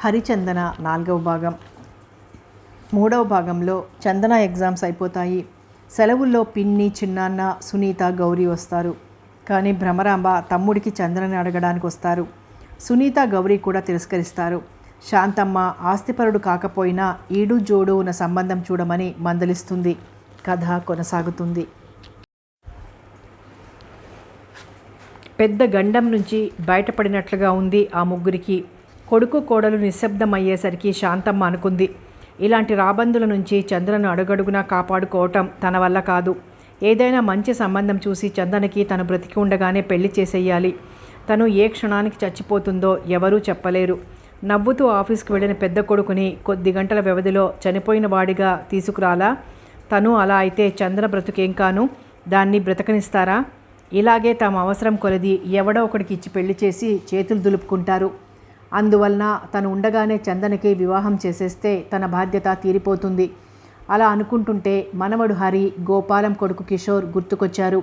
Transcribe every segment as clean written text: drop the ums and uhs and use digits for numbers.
హరిచందన 4వ భాగం. 3వ భాగంలో చందన ఎగ్జామ్స్ అయిపోతాయి. సెలవుల్లో పిన్ని, చిన్నాన్న, సునీత, గౌరీ వస్తారు. కానీ భ్రమరాంబ తమ్ముడికి చందనని అడగడానికి వస్తారు. సునీత, గౌరీ కూడా తిరస్కరిస్తారు. శాంతమ్మ ఆస్తిపరుడు కాకపోయినా ఈడు జోడు ఉన్న సంబంధం చూడమని మందలిస్తుంది. కథ కొనసాగుతుంది. పెద్ద గండం నుంచి బయటపడినట్లుగా ఉంది ఆ ముగ్గురికి. కొడుకు కోడలు నిశ్శబ్దమయ్యేసరికి శాంతమ్మ అనుకుంది, ఇలాంటి రాబందుల నుంచి చంద్రను అడుగడుగునా కాపాడుకోవటం తన వల్ల కాదు. ఏదైనా మంచి సంబంధం చూసి చందనకి తను బ్రతికి ఉండగానే పెళ్లి చేసేయాలి. తను ఏ క్షణానికి చచ్చిపోతుందో ఎవరూ చెప్పలేరు. నవ్వుతూ ఆఫీస్కి వెళ్ళిన పెద్ద కొడుకుని కొద్ది గంటల వ్యవధిలో చనిపోయిన వాడిగా తీసుకురాలా? తను అలా అయితే చంద్ర బ్రతుకేం కాను, దాన్ని బ్రతకనిస్తారా? ఇలాగే తమ అవసరం కొలది ఎవడో ఒకడికి ఇచ్చి పెళ్లి చేసి చేతులు దులుపుకుంటారు. అందువలన తను ఉండగానే చందనకి వివాహం చేసేస్తే తన బాధ్యత తీరిపోతుంది. అలా అనుకుంటుంటే మనవడు హరి, గోపాలం కొడుకు కిషోర్ గుర్తుకొచ్చారు.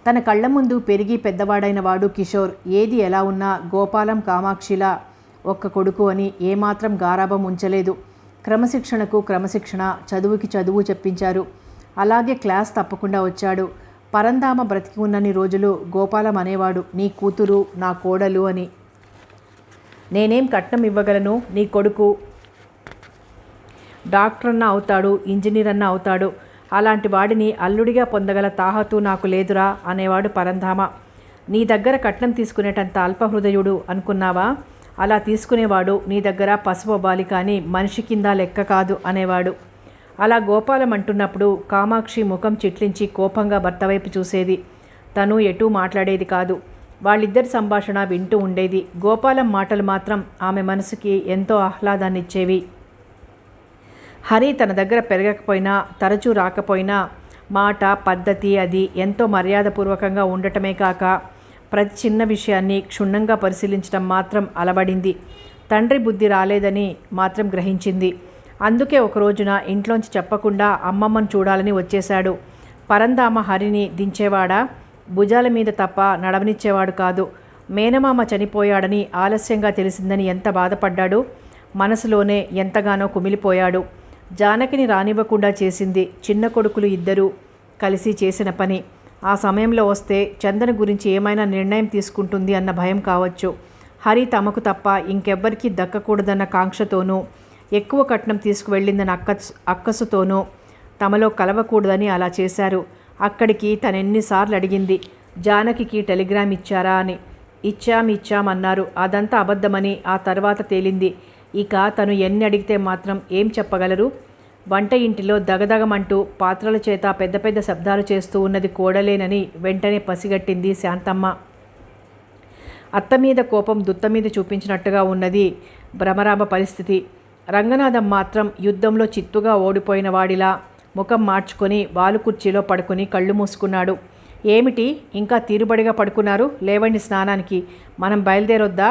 తన కళ్ళ ముందు పెరిగి పెద్దవాడైన వాడు కిషోర్. ఏది ఎలా ఉన్నా గోపాలం కామాక్షిలా ఒక్క కొడుకు అని ఏమాత్రం గారాబం ఉంచలేదు. క్రమశిక్షణకు క్రమశిక్షణ, చదువుకి చదువు చెప్పించారు. అలాగే క్లాస్ తప్పకుండా వచ్చాడు. పరంధామ బ్రతికి ఉన్నన్ని రోజులు గోపాలం అనేవాడు, నీ కూతురు నా కోడలు అని. నేనేం కట్నం ఇవ్వగలను? నీ కొడుకు డాక్టర్ అన్న అవుతాడు, ఇంజనీర్ అన్న అవుతాడు. అలాంటి వాడిని అల్లుడిగా పొందగల తాహతు నాకు లేదురా అనేవాడు పరంధామ. నీ దగ్గర కట్నం తీసుకునేటంత అల్పహృదయుడు అనుకున్నావా? అలా తీసుకునేవాడు నీ దగ్గర పసుపవ్వాలి కానీ మనిషి కింద లెక్క కాదు అనేవాడు. అలా గోపాలం అంటున్నప్పుడు కామాక్షి ముఖం చిట్లించి కోపంగా భర్త వైపు చూసేది. తను ఎటూ మాట్లాడేది కాదు. వాళ్ళిద్దరి సంభాషణ వింటూ ఉండేది. గోపాలం మాటలు మాత్రం ఆమె మనసుకి ఎంతో ఆహ్లాదాన్నిచ్చేవి. హరి తన దగ్గర పెరగకపోయినా, తరచూ రాకపోయినా మాట, పద్ధతి అది ఎంతో మర్యాదపూర్వకంగా ఉండటమే కాక ప్రతి చిన్న విషయాన్ని క్షుణ్ణంగా పరిశీలించడం మాత్రం అలవడింది. తండ్రి బుద్ధి రాలేదని మాత్రం గ్రహించింది. అందుకే ఒక రోజున ఇంట్లోంచి చెప్పకుండా అమ్మమ్మను చూడాలని వచ్చేశాడు. పరంధామ హరిని దించేవాడా? భుజాల మీద తప్ప నడవనిచ్చేవాడు కాదు. మేనమామ చనిపోయాడని ఆలస్యంగా తెలిసిందని ఎంత బాధపడ్డాడు. మనసులోనే ఎంతగానో కుమిలిపోయాడు. జానకిని రానివ్వకుండా చేసింది చిన్న కొడుకులు ఇద్దరూ కలిసి చేసిన పని. ఆ సమయంలో వస్తే చందన గురించి ఏమైనా నిర్ణయం తీసుకుంటుంది అన్న భయం కావచ్చు. హరి తమకు తప్ప ఇంకెవ్వరికీ దక్కకూడదన్న కాంక్షతోనూ, ఎక్కువ కట్నం తీసుకువెళ్ళిందని అక్కసుతోనూ తమలో కలవకూడదని అలా చేశారు. అక్కడికి తనెన్నిసార్లు అడిగింది, జానకికి టెలిగ్రామ్ ఇచ్చారా అని. ఇచ్చామన్నారు. అదంతా అబద్ధమని ఆ తర్వాత తేలింది. ఇక తను ఎన్ని అడిగితే మాత్రం ఏం చెప్పగలరు? వంట ఇంటిలో దగదగమంటూ పాత్రల చేత పెద్ద పెద్ద శబ్దాలు చేస్తూ ఉన్నది కోడలేనని వెంటనే పసిగట్టింది శాంతమ్మ. అత్త మీద కోపం దుత్త మీద చూపించినట్టుగా ఉన్నది భ్రమరాంబ పరిస్థితి. రంగనాథం మాత్రం యుద్ధంలో చిత్తుగా ఓడిపోయిన వాడిలా ముఖం మార్చుకొని వాలు కుర్చీలో పడుకుని కళ్ళు మూసుకున్నాడు. ఏమిటి ఇంకా తీరుబడిగా పడుకున్నారు? లేవండి స్నానానికి, మనం బయలుదేరొద్దా?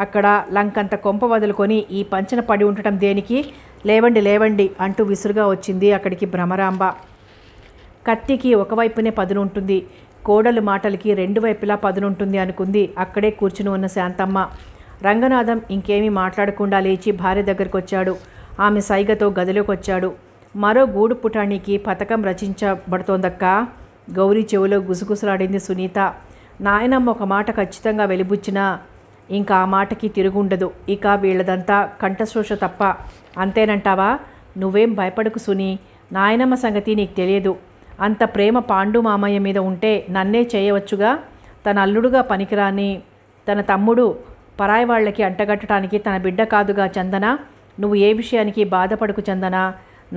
అక్కడ లంకంత కొంప వదులుకొని ఈ పంచన పడి ఉండటం దేనికి? లేవండి అంటూ విసురుగా వచ్చింది అక్కడికి భ్రమరాంబ. కత్తికి ఒకవైపునే పదునుంటుంది, కోడలు మాటలకి రెండు వైపులా పదునుంటుంది అనుకుంది అక్కడే కూర్చుని ఉన్న శాంతమ్మ. రంగనాథం ఇంకేమీ మాట్లాడకుండా లేచి భార్య దగ్గరకు వచ్చాడు. ఆమె సైగతో గదిలోకి వచ్చాడు. మరో గూడు పుటానికి పథకం రచించబడుతోందక్కా. గౌరీ చెవిలో గుసగుసలాడింది సునీత. నాయనమ్మ ఒక మాట ఖచ్చితంగా వెలిబుచ్చినా ఇంకా ఆ మాటకి తిరుగుండదు. ఇక వీళ్ళదంతా కంఠశోష తప్ప. అంతేనంటావా? నువ్వేం భయపడకు సునీ, నాయనమ్మ సంగతి నీకు తెలియదు. అంత ప్రేమ పాండు మామయ్య మీద ఉంటే నన్నే చేయవచ్చుగా. తన అల్లుడుగా పనికిరాని తన తమ్ముడు పరాయి వాళ్ళకి అంటగట్టడానికి తన బిడ్డ కాదుగా చందన. నువ్వు ఏ విషయానికి బాధపడకు చందన.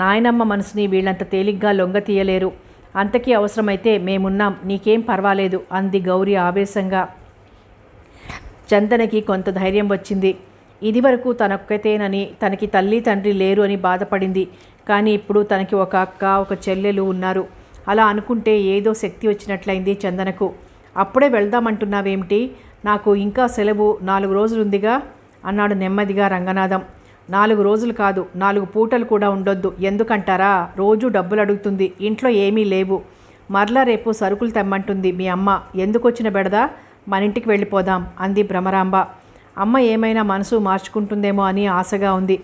నాయనమ్మ మనసుని వీళ్ళంత తేలిగ్గా లొంగ తీయలేరు. అంతకీ అవసరమైతే మేమున్నాం, నీకేం పర్వాలేదు అంది గౌరీ ఆవేశంగా. చందనకి కొంత ధైర్యం వచ్చింది. ఇదివరకు తనొక్కతేనని, తనకి తల్లి తండ్రి లేరు అని బాధపడింది. కానీ ఇప్పుడు తనకి ఒక అక్క, ఒక చెల్లెలు ఉన్నారు. అలా అనుకుంటే ఏదో శక్తి వచ్చినట్లయింది చందనకు. అప్పుడే వెళ్దామంటున్నావేమిటి? నాకు ఇంకా సెలవు 4 రోజులుందిగా అన్నాడు నెమ్మదిగా రంగనాథం. 4 రోజులు కాదు, 4 పూటలు కూడా ఉండొద్దు. ఎందుకంటారా? రోజు డబ్బులు అడుగుతుంది. ఇంట్లో ఏమీ లేవు. మరలా రేపు సరుకులు తెమ్మంటుంది మీ అమ్మ. ఎందుకొచ్చిన బెడదా? మన ఇంటికి వెళ్ళిపోదాం అంది భ్రమరాంబ. అమ్మ ఏమైనా మనసు మార్చుకుంటుందేమో అని ఆశగా ఉంది.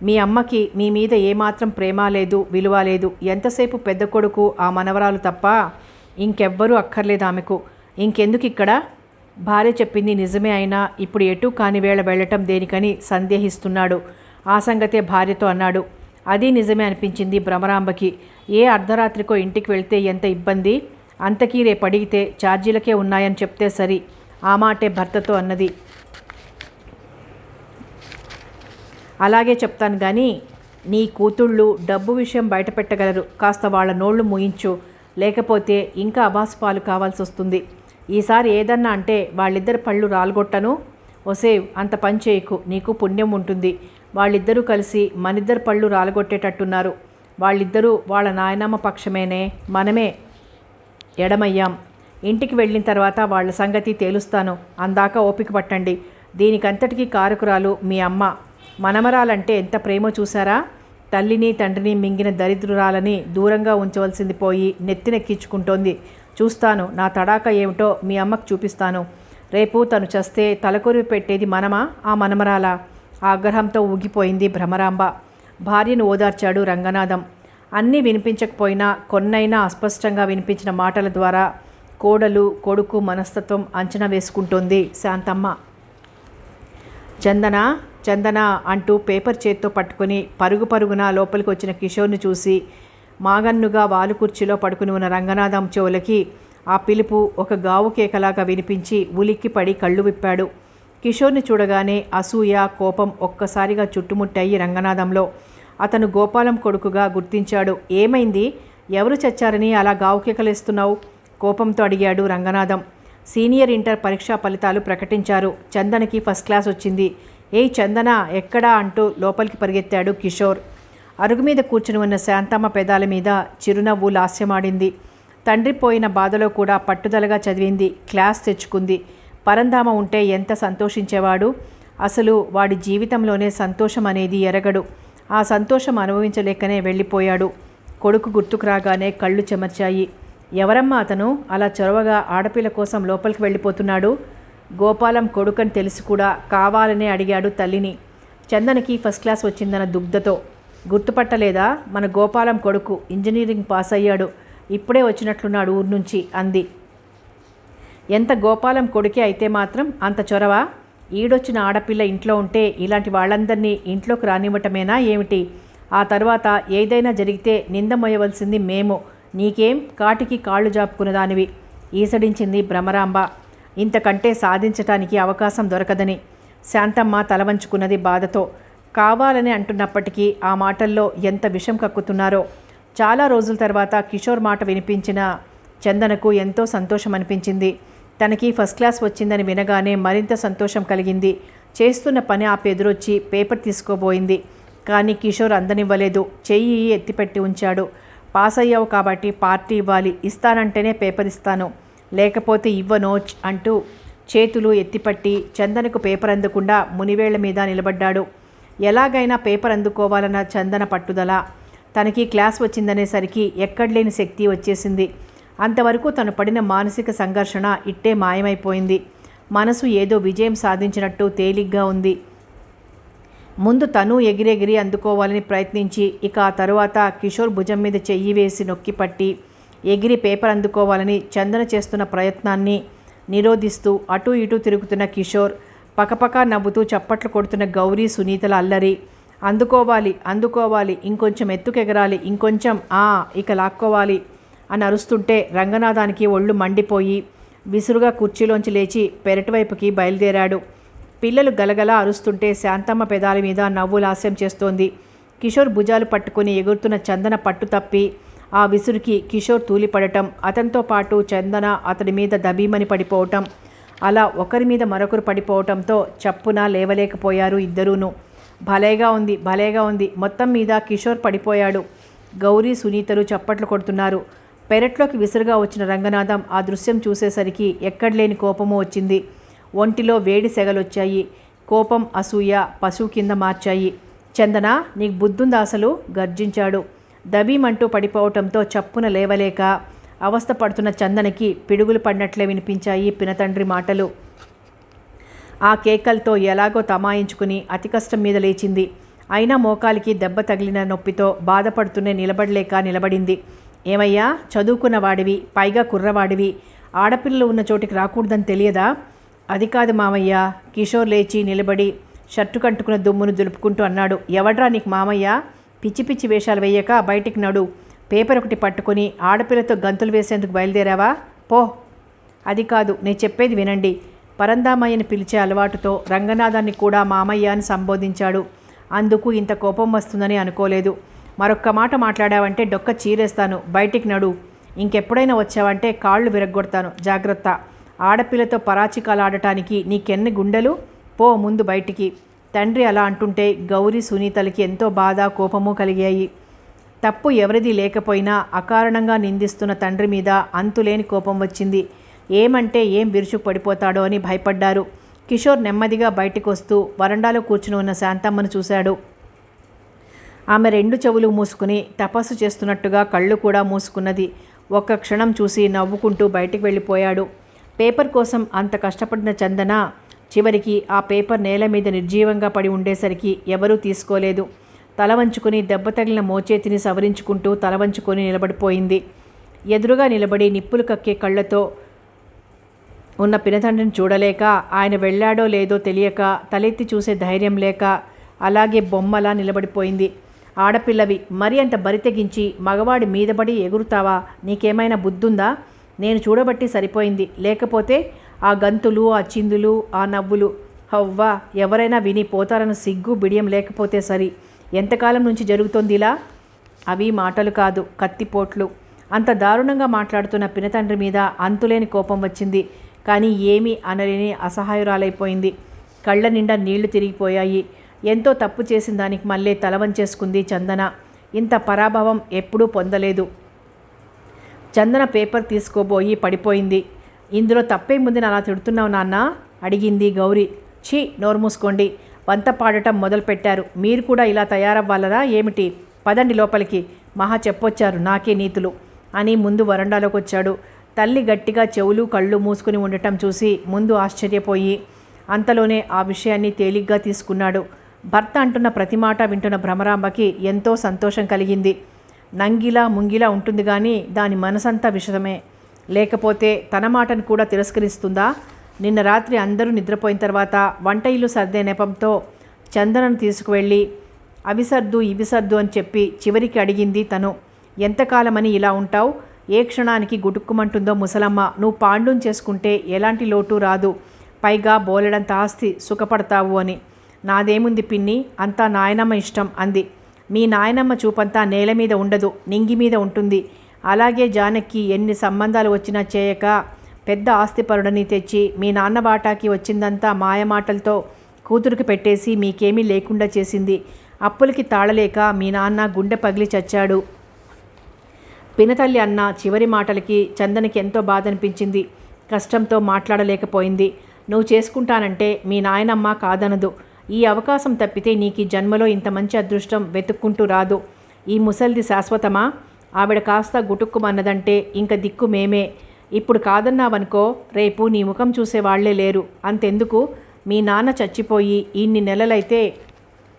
మీ అమ్మకి మీ మీద ఏమాత్రం ప్రేమ లేదు, విలువ లేదు. ఎంతసేపు పెద్ద కొడుకు ఆ మనవరాలు తప్ప ఇంకెవ్వరూ అక్కర్లేదు ఆమెకు. ఇంకెందుకు ఇక్కడ? భార్య చెప్పింది నిజమే అయినా ఇప్పుడు ఎటూ కాని వేళ వెళ్ళటం దేనికని సందేహిస్తున్నాడు. ఆ సంగతే భార్యతో అన్నాడు. అది నిజమే అనిపించింది భ్రమరాంబకి. ఏ అర్ధరాత్రికో ఇంటికి వెళ్తే ఎంత ఇబ్బంది, అంతకీ రేపు అడిగితే ఛార్జీలకే ఉన్నాయని చెప్తే సరి. ఆ మాటే భర్తతో అన్నది. అలాగే చెప్తాను కానీ నీ కూతుళ్ళు డబ్బు విషయం బయట పెట్టగలరు. కాస్త వాళ్ళ నోళ్లు మూయించు, లేకపోతే ఇంకా అబాసుపాలు కావాల్సి వస్తుంది. ఈసారి ఏదన్నా అంటే వాళ్ళిద్దరు పళ్ళు రాలగొట్టను. ఒసేవ్, అంత పని చేయకు, నీకు పుణ్యం ఉంటుంది. వాళ్ళిద్దరూ కలిసి మనిద్దరు పళ్ళు రాలగొట్టేటట్టున్నారు. వాళ్ళిద్దరూ వాళ్ళ నాయనమ్మ పక్షమేనే, మనమే ఎడమయ్యాం. ఇంటికి వెళ్ళిన తర్వాత వాళ్ళ సంగతి తేలుస్తాను. అందాక ఓపిక పట్టండి. దీనికంతటికీ కారకురాలు మీ అమ్మ. మనమరాలంటే ఎంత ప్రేమో చూసారా? తల్లిని తండ్రిని మింగిన దరిద్రురాలని దూరంగా ఉంచవలసింది పోయి నెత్తినెక్కించుకుంటోంది. చూస్తాను, నా తడాక ఏమిటో మీ అమ్మకు చూపిస్తాను. రేపు తను చస్తే తలకొరివి పెట్టేది మనమా, ఆ మనమరాలా? ఆగ్రహంతో ఊగిపోయింది భ్రమరాంబ. భార్యను ఓదార్చాడు రంగనాథం. అన్నీ వినిపించకపోయినా కొన్నైనా అస్పష్టంగా వినిపించిన మాటల ద్వారా కోడలు కొడుకు మనస్తత్వం అంచనా వేసుకుంటోంది శాంతమ్మ. చందన చందన అంటూ పేపర్ చేత్తో పట్టుకుని పరుగు పరుగున లోపలికి వచ్చిన కిషోర్ని చూసి మాగన్నుగా వాలు కుర్చీలో పడుకుని ఉన్న రంగనాథం చెవులకి ఆ పిలుపు ఒక గావు కేకలాగా వినిపించి ఉలిక్కిపడి కళ్ళు విప్పాడు. కిషోర్ని చూడగానే అసూయ, కోపం ఒక్కసారిగా చుట్టుముట్టాయి రంగనాథంలో. అతను గోపాలం కొడుకుగా గుర్తించాడు. ఏమైంది? ఎవరు చచ్చారని అలా గావు కేకలేస్తున్నావు? కోపంతో అడిగాడు రంగనాథం. సీనియర్ ఇంటర్ పరీక్షా ఫలితాలు ప్రకటించారు. చందనకి ఫస్ట్ క్లాస్ వచ్చింది. ఏయ్ చందన, ఎక్కడా అంటూ లోపలికి పరిగెత్తాడు కిషోర్. అరుగు మీద కూర్చుని ఉన్న శాంతమ్మ పెదాల మీద చిరునవ్వు లాస్యమాడింది. తండ్రి పోయిన బాధలో కూడా పట్టుదలగా చదివింది, క్లాస్ తెచ్చుకుంది. పరంధామ ఉంటే ఎంత సంతోషించేవాడు. అసలు వాడి జీవితంలోనే సంతోషం అనేది ఎరగడు. ఆ సంతోషం అనుభవించలేకనే వెళ్ళిపోయాడు. కొడుకు గుర్తుకు రాగానే కళ్ళు చెమర్చాయి. ఎవరమ్మా అతను అలా చొరవగా ఆడపిల్ల కోసం లోపలికి వెళ్ళిపోతున్నాడు? గోపాలం కొడుకని తెలిసి కూడా కావాలనే అడిగాడు తల్లిని. చందనకి ఫస్ట్ క్లాస్ వచ్చిందన్న దుగ్ధతో. గుర్తుపట్టలేదా? మన గోపాలం కొడుకు, ఇంజనీరింగ్ పాస్ అయ్యాడు, ఇప్పుడే వచ్చినట్లున్నాడు ఊరు నుంచి అంది. ఎంత గోపాలం కొడుకే అయితే మాత్రం అంత చొరవ? ఈడొచ్చిన ఆడపిల్ల ఇంట్లో ఉంటే ఇలాంటి వాళ్ళందరినీ ఇంట్లోకి రానివ్వటమేనా ఏమిటి? ఆ తర్వాత ఏదైనా జరిగితే నింద మోయవలసింది మేము. నీకేం కాటికి కాళ్ళు జాపుకున్నదానివి ఈసడించింది భ్రమరాంబ. ఇంతకంటే సాధించటానికి అవకాశం దొరకదని శాంతమ్మ తలవంచుకున్నది బాధతో. కావాలని అంటున్నప్పటికీ ఆ మాటల్లో ఎంత విషం కక్కుతున్నారో. చాలా రోజుల తర్వాత కిషోర్ మాట వినిపించిన చందనకు ఎంతో సంతోషం అనిపించింది. తనకి ఫస్ట్ క్లాస్ వచ్చిందని వినగానే మరింత సంతోషం కలిగింది. చేస్తున్న పని ఎదురొచ్చి పేపర్ తీసుకోబోయింది. కానీ కిషోర్ అందనివ్వలేదు. చెయ్యి ఎత్తిపెట్టి ఉంచాడు. పాస్ అయ్యావు కాబట్టి పార్టీ ఇవ్వాలి, ఇస్తానంటేనే పేపర్ ఇస్తాను, లేకపోతే ఇవ్వనోచ్ అంటూ చేతులు ఎత్తిపట్టి చందనకు పేపర్ అందకుండా మునివేళ్ల మీద నిలబడ్డాడు. ఎలాగైనా పేపర్ అందుకోవాలన్న చందన పట్టుదల. తనకి క్లాస్ వచ్చిందనేసరికి ఎక్కడలేని శక్తి వచ్చేసింది. అంతవరకు తను పడిన మానసిక సంఘర్షణ ఇట్టే మాయమైపోయింది. మనసు ఏదో విజయం సాధించినట్టు తేలిగ్గా ఉంది. ముందు తను ఎగిరెగిరి అందుకోవాలని ప్రయత్నించి ఇక ఆ తరువాత కిషోర్ భుజం మీద చెయ్యి వేసి నొక్కిపట్టి ఎగిరి పేపర్ అందుకోవాలని చందన చేస్తున్న ప్రయత్నాన్ని నిరోధిస్తూ అటూ ఇటూ తిరుగుతున్న కిషోర్, పకపక నవ్వుతూ చప్పట్లు కొడుతున్న గౌరీ సునీతల అల్లరి. అందుకోవాలి, అందుకోవాలి, ఇంకొంచెం ఎత్తుకెగరాలి, ఇంకొంచెం ఇక లాక్కోవాలి అని అరుస్తుంటే రంగనాథానికి ఒళ్ళు మండిపోయి విసురుగా కుర్చీలోంచి లేచి పెరటివైపుకి బయలుదేరాడు. పిల్లలు గలగలా అరుస్తుంటే శాంతమ్మ పెదాల మీద నవ్వులాస్యం చేస్తోంది. కిషోర్ భుజాలు పట్టుకుని ఎగురుతున్న చందన పట్టు తప్పి ఆ విసురుకి కిషోర్ తూలిపడటం, అతనితో పాటు చందన అతడి మీద దబీమని పడిపోవటం, అలా ఒకరి మీద మరొకరు పడిపోవటంతో చప్పున లేవలేకపోయారు ఇద్దరూను. భలేగా ఉంది, భలేగా ఉంది. మొత్తం మీద కిషోర్ పడిపోయాడు. గౌరీ సునీతలు చప్పట్లు కొడుతున్నారు. పెరట్లోకి విసురుగా వచ్చిన రంగనాథం ఆ దృశ్యం చూసేసరికి ఎక్కడలేని కోపము వచ్చింది. ఒంటిలో వేడి సెగలొచ్చాయి. కోపం, అసూయ పశువు కింద మార్చాయి. చందన, నీకు బుద్ధుందా అసలు? గర్జించాడు. దబీమంటూ పడిపోవటంతో చప్పున లేవలేక అవస్థ పడుతున్న చందనకి పిడుగులు పడినట్లే వినిపించాయి పినతండ్రి మాటలు. ఆ కేకలతో ఎలాగో తమాయించుకుని అతి కష్టం మీద లేచింది. అయినా మోకాలికి దెబ్బ తగిలిన నొప్పితో బాధపడుతూనే నిలబడింది. ఏమయ్యా, చదువుకున్న వాడివి, పైగా కుర్రవాడివి, ఆడపిల్లలు ఉన్న చోటికి రాకూడదని తెలియదా? అది కాదు మామయ్య. కిషోర్ లేచి నిలబడి షర్టు కంటుకున్న దుమ్మును దులుపుకుంటూ అన్నాడు. ఎవడ్రా నీకు మామయ్య? పిచ్చి పిచ్చి వేషాలు వేయక బయటికి నడు. పేపర్ ఒకటి పట్టుకుని ఆడపిల్లతో గంతులు వేసేందుకు బయలుదేరావా? పో. అది కాదు, నేను చెప్పేది వినండి. పరందామయ్యని పిలిచే అలవాటుతో రంగనాథాన్ని కూడా మామయ్య అని సంబోధించాడు. అందుకు ఇంత కోపం వస్తుందని అనుకోలేదు. మరొక్క మాట మాట్లాడావంటే డొక్క చీరేస్తాను. బయటికి నడు. ఇంకెప్పుడైనా వచ్చావంటే కాళ్ళు విరగ్గొడతాను. జాగ్రత్త. ఆడపిల్లతో పరాచికాలు ఆడటానికి నీకెన్ని గుండెలు? పో ముందు బయటికి. తండ్రి అలా అంటుంటే గౌరీ సునీతలకి ఎంతో బాధ, కోపము కలిగాయి. తప్పు ఎవరిది లేకపోయినా అకారణంగా నిందిస్తున్న తండ్రి మీద అంతులేని కోపం వచ్చింది. ఏమంటే ఏం బిరుచుకు పడిపోతాడో అని భయపడ్డారు. కిషోర్ నెమ్మదిగా బయటికి వస్తూ వరండాలో కూర్చుని ఉన్న శాంతమ్మను చూశాడు. ఆమె 2 చెవులు మూసుకుని తపస్సు చేస్తున్నట్టుగా కళ్ళు కూడా మూసుకున్నది. ఒక్క క్షణం చూసి నవ్వుకుంటూ బయటికి వెళ్ళిపోయాడు. పేపర్ కోసం అంత కష్టపడిన చందన చివరికి ఆ పేపర్ నేల మీద నిర్జీవంగా పడి ఉండేసరికి ఎవరూ తీసుకోలేదు. తల వంచుకుని దెబ్బ తగిలిన మోచేతిని సవరించుకుంటూ తల వంచుకొని నిలబడిపోయింది. ఎదురుగా నిలబడి నిప్పులు కక్కే కళ్ళతో ఉన్న పినతండ్రిని చూడలేక, ఆయన వెళ్ళాడో లేదో తెలియక, తలెత్తి చూసే ధైర్యం లేక అలాగే బొమ్మలా నిలబడిపోయింది. ఆడపిల్లవి, మరి అంత బరితెగించి మగవాడి మీదపడి ఎగురుతావా? నీకేమైనా బుద్ధుందా? నేను చూడబట్టి సరిపోయింది. లేకపోతే ఆ గంతులు, ఆ చిందులు, ఆ నవ్వులు హవ్వా ఎవరైనా విని పోతారన్న సిగ్గు బిడియం లేకపోతే సరి. ఎంతకాలం నుంచి జరుగుతోంది ఇలా? అవి మాటలు కాదు, కత్తిపోట్లు. అంత దారుణంగా మాట్లాడుతున్న పినతండ్రి మీద అంతులేని కోపం వచ్చింది. కానీ ఏమీ అనలేని అసహాయురాలైపోయింది. కళ్ళ నిండా నీళ్లు తిరిగిపోయాయి. ఎంతో తప్పు చేసిన దానికి మళ్ళీ తల వంచేసుకుంది చందన. ఇంత పరాభవం ఎప్పుడూ పొందలేదు. చందన పేపర్ తీసుకోబోయి పడిపోయింది. ఇందులో తప్పేముంది అలా తిడుతున్నావు నాన్న? అడిగింది గౌరీ. ఛీ, నోరు మూసుకోండి. వంత పాడటం మొదలుపెట్టారు. మీరు కూడా ఇలా తయారవ్వాలరా ఏమిటి? పదండి లోపలికి. మహా చెప్పొచ్చారు నాకే నీతులు అని ముందు వరండాలోకి వచ్చాడు. తల్లి గట్టిగా చెవులు కళ్ళు మూసుకుని ఉండటం చూసి ముందు ఆశ్చర్యపోయి అంతలోనే ఆ విషయాన్ని తేలిగ్గా తీసుకున్నాడు. భర్త అంటున్న ప్రతి మాట వింటున్న భ్రమరాంబకి ఎంతో సంతోషం కలిగింది. నంగిలా ముంగిలా ఉంటుంది కానీ దాని మనసంతా విషమే. లేకపోతే తన మాటను కూడా తిరస్కరిస్తుందా? నిన్న రాత్రి అందరూ నిద్రపోయిన తర్వాత వంట ఇల్లు సర్దే నెపంతో చందనను తీసుకువెళ్ళి అవి సర్దు ఇవి సర్దు అని చెప్పి చివరికి అడిగింది తను. ఎంతకాలమని ఇలా ఉంటావు? ఏ క్షణానికి గుటుక్కుమంటుందో ముసలమ్మ. నువ్వు పాండుని చేసుకుంటే ఎలాంటి లోటు రాదు, పైగా బోలెడంత ఆస్తి, సుఖపడతావు అని. నాదేముంది పిన్ని, అంతా నాయనమ్మ ఇష్టం అంది. మీ నాయనమ్మ చూపంతా నేల మీద ఉండదు, నింగి మీద ఉంటుంది. అలాగే జానకి ఎన్ని సంబంధాలు వచ్చినా చేయక పెద్ద ఆస్తిపరుడని తెచ్చి మీ నాన్న వాటాకి వచ్చిందంతా మాయమాటలతో కూతురికి పెట్టేసి మీకేమీ లేకుండా చేసింది. అప్పులకి తాళలేక మీ నాన్న గుండె పగిలి చచ్చాడు. పినతల్లి అన్న చివరి మాటలకి చందనకి ఎంతో బాధ అనిపించింది. కష్టంతో మాట్లాడలేకపోయింది. నువ్వు చేసుకుంటానంటే మీ నాయనమ్మ కాదనదు. ఈ అవకాశం తప్పితే నీకు ఈ జన్మలో ఇంత మంచి అదృష్టం వెతుక్కుంటూ రాదు. ఈ ముసల్ది శాశ్వతమా? ఆవిడ కాస్త గుటుక్కుమన్నదంటే ఇంక దిక్కు మేమే. ఇప్పుడు కాదన్నావనుకో, రేపు నీ ముఖం చూసేవాళ్లే లేరు. అంతెందుకు, మీ నాన్న చచ్చిపోయి ఇన్ని నెలలైతే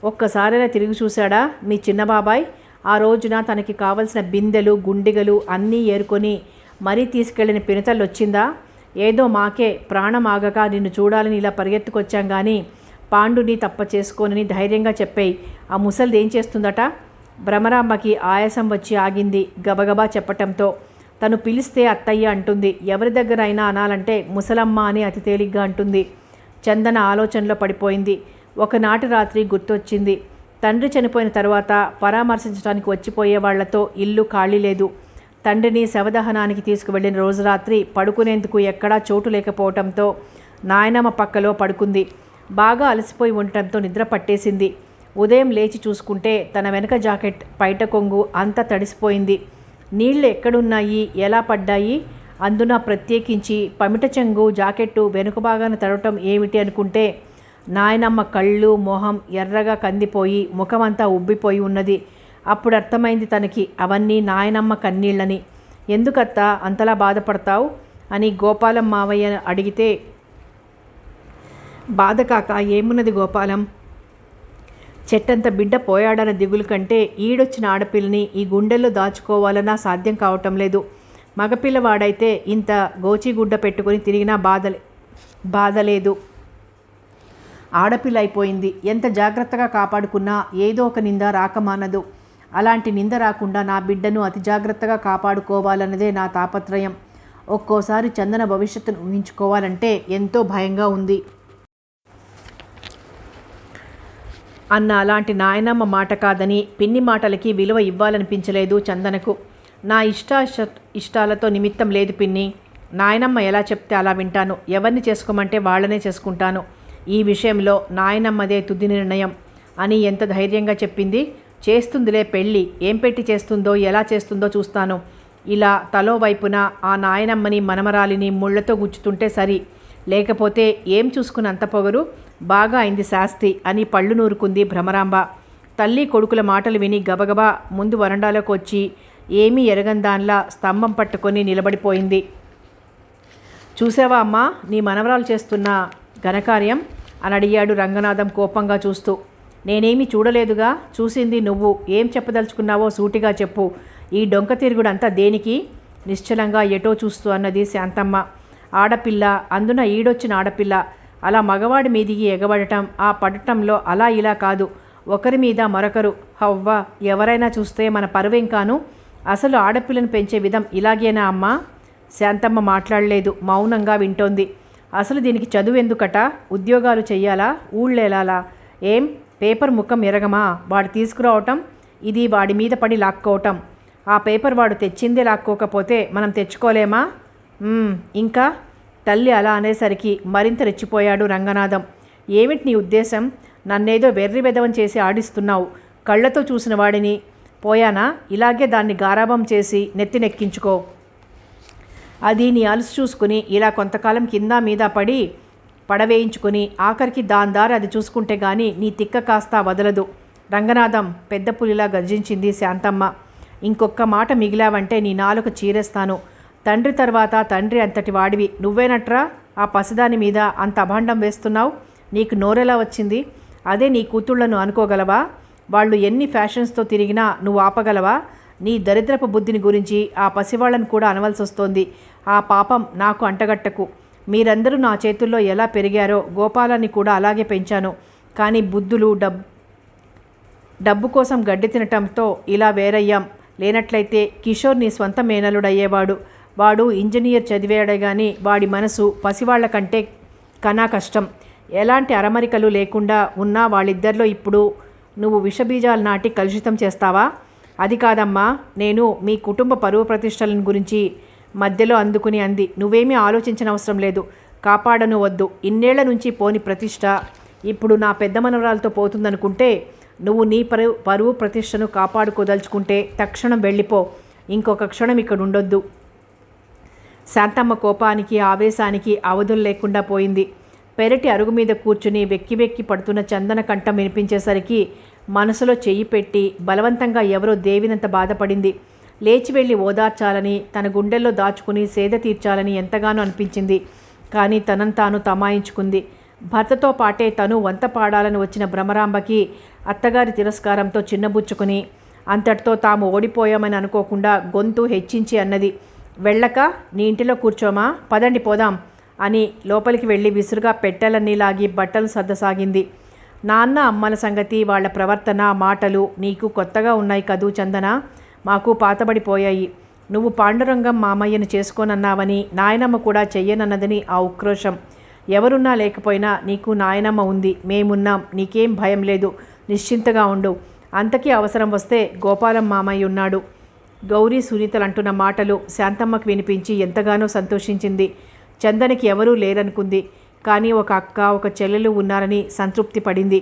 ఒక్కసారైనా తిరిగి చూశాడా మీ చిన్నబాబాయ్? ఆ రోజున తనకి కావలసిన బిందెలు గుండిగలు అన్నీ ఏరుకొని మరీ తీసుకెళ్ళిన పినతల్లి వచ్చిందా? ఏదో మాకే ప్రాణం ఆగక నిన్ను చూడాలని ఇలా పరిగెత్తుకొచ్చాం కానీ పాండుని తప్ప చేసుకోనని ధైర్యంగా చెప్పేయి. ఆ ముసలిది ఏం చేస్తుందట? భ్రమరాంబకి ఆయాసం వచ్చి ఆగింది గబగబా చెప్పటంతో. తను పిలిస్తే అత్తయ్య అంటుంది. ఎవరి దగ్గర అయినా అనాలంటే ముసలమ్మ అని అతి తేలిగ్గా అంటుంది. చందన ఆలోచనలో పడిపోయింది. ఒకనాటి రాత్రి గుర్తొచ్చింది. తండ్రి చనిపోయిన తర్వాత పరామర్శించడానికి వచ్చిపోయే వాళ్లతో ఇల్లు ఖాళీ లేదు. తండ్రిని శవదహనానికి తీసుకువెళ్ళిన రోజు రాత్రి పడుకునేందుకు ఎక్కడా చోటు లేకపోవటంతో నాయనమ్మ పక్కలో పడుకుంది. బాగా అలసిపోయి ఉండటంతో నిద్ర పట్టేసింది. ఉదయం లేచి చూసుకుంటే తన వెనక జాకెట్ పైట కొంగు అంతా తడిసిపోయింది. నీళ్లు ఎక్కడున్నాయి, ఎలా పడ్డాయి? అందున ప్రత్యేకించి పమిట చెంగు జాకెట్టు వెనుక భాగాన తడవటం ఏమిటి అనుకుంటే నాయనమ్మ కళ్ళు మొహం ఎర్రగా కందిపోయి ముఖమంతా ఉబ్బిపోయి ఉన్నది. అప్పుడు అర్థమైంది తనకి అవన్నీ నాయనమ్మ కన్నీళ్ళని. ఎందుకత్తా అంతలా బాధపడతావు అని గోపాలం మావయ్య అడిగితే బాధ కాక ఏమున్నది గోపాలం? చెట్టంత బిడ్డ పోయాడన్న దిగులు కంటే ఈడొచ్చిన ఆడపిల్లని ఈ గుండెల్లో దాచుకోవాలన్నా సాధ్యం కావటం లేదు. మగపిల్లవాడైతే ఇంత గోచిగుడ్డ పెట్టుకొని తిరిగినా బాధలేదు. ఆడపిల్ల అయిపోయింది. ఎంత జాగ్రత్తగా కాపాడుకున్నా ఏదో ఒక నింద రాకమానదు. అలాంటి నింద రాకుండా నా బిడ్డను అతి జాగ్రత్తగా కాపాడుకోవాలన్నదే నా తాపత్రయం. ఒక్కోసారి చందన భవిష్యత్తును ఊహించుకోవాలంటే ఎంతో భయంగా ఉంది అన్న అలాంటి నాయనమ్మ మాట కాదని పిన్ని మాటలకి విలువ ఇవ్వాలనిపించలేదు చందనకు. నా ఇష్టాలతో నిమిత్తం లేదు పిన్ని. నాయనమ్మ ఎలా చెప్తే అలా వింటాను. ఎవరిని చేసుకోమంటే వాళ్ళనే చేసుకుంటాను. ఈ విషయంలో నాయనమ్మదే తుది నిర్ణయం అని ఎంత ధైర్యంగా చెప్పింది. చేస్తుందిలే పెళ్ళి. ఏం పెట్టి చేస్తుందో ఎలా చేస్తుందో చూస్తాను. ఇలా తలో వైపున ఆ నాయనమ్మని మనమరాలిని ముళ్లతో గుచ్చుతుంటే సరి. లేకపోతే ఏం చూసుకుని అంత పొగరు? బాగా అయింది శాస్తి అని పళ్ళు నూరుకుంది భ్రమరాంబ. తల్లి కొడుకుల మాటలు విని గబగబా ముందు వరండాలోకి వచ్చి ఏమీ ఎరగందాన్లా స్తంభం పట్టుకొని నిలబడిపోయింది. చూసావా అమ్మా నీ మనవరాలు చేస్తున్న ఘనకార్యం అని అడిగాడు రంగనాథం కోపంగా చూస్తూ. నేనేమీ చూడలేదుగా. చూసింది నువ్వు. ఏం చెప్పదలుచుకున్నావో సూటిగా చెప్పు. ఈ డొంక తిరుగుడంతా దేనికి? నిశ్చలంగా ఎటో చూస్తూ అన్నది శాంతమ్మ. ఆడపిల్ల, అందున ఈడొచ్చిన ఆడపిల్ల. అలా మగవాడి మీదికి ఎగబడటం, ఆ పడటంలో అలా ఇలా కాదు. ఒకరి మీద మరొకరు. హవ్వ, ఎవరైనా చూస్తే మన పరువేం కాను. అసలు ఆడపిల్లను పెంచే విధం ఇలాగేనా అమ్మా? శాంతమ్మ మాట్లాడలేదు. మౌనంగా వింటోంది. అసలు దీనికి చదువు ఎందుకట? ఉద్యోగాలు చెయ్యాలా? ఊళ్ళేలాలా? ఏం పేపర్ ముఖం ఎరగమా? వాడు తీసుకురావటం, ఇది వాడి మీద పడి లాక్కోవటం. ఆ పేపర్ వాడు తెచ్చిందే లాక్కోకపోతే మనం తెచ్చుకోలేమా? ఇంకా తల్లి అలా అనేసరికి మరింత రెచ్చిపోయాడు రంగనాథం. ఏమిటి నీ ఉద్దేశం? నన్నేదో వెర్రి వెదవం చేసి ఆడిస్తున్నావు. కళ్ళతో చూసిన వాడిని పోయానా? ఇలాగే దాన్ని గారాబం చేసి నెత్తినెక్కించుకో. అది నీ అలసి చూసుకుని ఇలా కొంతకాలం కింద మీద పడవేయించుకుని ఆఖరికి దాని దారి అది చూసుకుంటే గాని నీ తిక్క కాస్త వదలదు. రంగనాథం పెద్ద పులిలా గర్జించింది శాంతమ్మ. ఇంకొక్క మాట మిగిలావంటే నీ నాలుక చీరేస్తాను. తండ్రి తర్వాత తండ్రి అంతటి వాడివి నువ్వేనట్రా ఆ పసిదాని మీద అంత అభాండం వేస్తున్నావు? నీకు నోరెలా వచ్చింది? అదే నీ కూతుళ్లను అనుకోగలవా? వాళ్ళు ఎన్ని ఫ్యాషన్స్తో తిరిగినా నువ్వు ఆపగలవా? నీ దరిద్రపు బుద్ధిని గురించి ఆ పసివాళ్ళను కూడా అనవలసి వస్తోంది. ఆ పాపం నాకు అంటగట్టకు. మీరందరూ నా చేతుల్లో ఎలా పెరిగారో గోపాలాన్ని కూడా అలాగే పెంచాను. కానీ బుద్ధులు డబ్బు కోసం గడ్డి తినటంతో ఇలా వేరయ్యాం. లేనట్లయితే కిషోర్ నీ స్వంత మేనలుడయ్యేవాడు. వాడు ఇంజనీర్ చదివాడే కానీ వాడి మనసు పసివాళ్ల కంటే కన్నా కష్టం. ఎలాంటి అరమరికలు లేకుండా ఉన్నా వాళ్ళిద్దరిలో ఇప్పుడు నువ్వు విషబీజాలు నాటి కలుషితం చేస్తావా? అది కాదమ్మా, నేను మీ కుటుంబ పరువు ప్రతిష్టలను గురించి మధ్యలో అందుకుని అంది. నువ్వేమీ ఆలోచించనవసరం లేదు. కాపాడను వద్దు. ఇన్నేళ్ల నుంచి పోని ప్రతిష్ట ఇప్పుడు నా పెద్ద మనవరాలతో పోతుందనుకుంటే నువ్వు నీ పరువు ప్రతిష్టను కాపాడుకోదలుచుకుంటే తక్షణం వెళ్ళిపో. ఇంకొక క్షణం ఇక్కడ ఉండొద్దు. శాంతమ్మ కోపానికి ఆవేశానికి అవధులు లేకుండా పోయింది. పెరటి అరుగు మీద కూర్చుని వెక్కి వెక్కి పడుతున్న చందన కంఠం వినిపించేసరికి మనసులో చెయ్యి పెట్టి బలవంతంగా ఎవరో దేవినంత బాధపడింది. లేచి వెళ్ళి ఓదార్చాలని, తన గుండెల్లో దాచుకుని సేద తీర్చాలని ఎంతగానో అనిపించింది. కానీ తనను తాను తమాయించుకుంది. భర్తతో పాటే తను వంత పాడాలని వచ్చిన భ్రమరాంబకి అత్తగారి తిరస్కారంతో చిన్నబుచ్చుకుని అంతటితో తాము ఓడిపోయామని అనుకోకుండా గొంతు హెచ్చించి అన్నది. వెళ్ళక నీ ఇంటిలో కూర్చోమా, పదండి పోదాం అని లోపలికి వెళ్ళి విసురుగా పెట్టెలన్నీ లాగి బట్టలు సర్దసాగింది. నాన్న అమ్మల సంగతి, వాళ్ళ ప్రవర్తన మాటలు నీకు కొత్తగా ఉన్నాయి కదూ చందన, మాకు పాతబడిపోయాయి. నువ్వు పాండురంగం మామయ్యను చేసుకోనన్నావని, నాయనమ్మ కూడా చెయ్యనన్నదని ఆ ఉక్రోషం. ఎవరున్నా లేకపోయినా నీకు నాయనమ్మ ఉంది, మేమున్నాం, నీకేం భయం లేదు, నిశ్చింతగా ఉండు. అంతకీ అవసరం వస్తే గోపాలం మామయ్య ఉన్నాడు. గౌరీ సునీతలు అంటున్న మాటలు శాంతమ్మకు వినిపించి ఎంతగానో సంతోషించింది. చందనకి ఎవరూ లేరనుకుంది. కానీ ఒక అక్క, ఒక చెల్లెలు ఉన్నారని సంతృప్తి పడింది.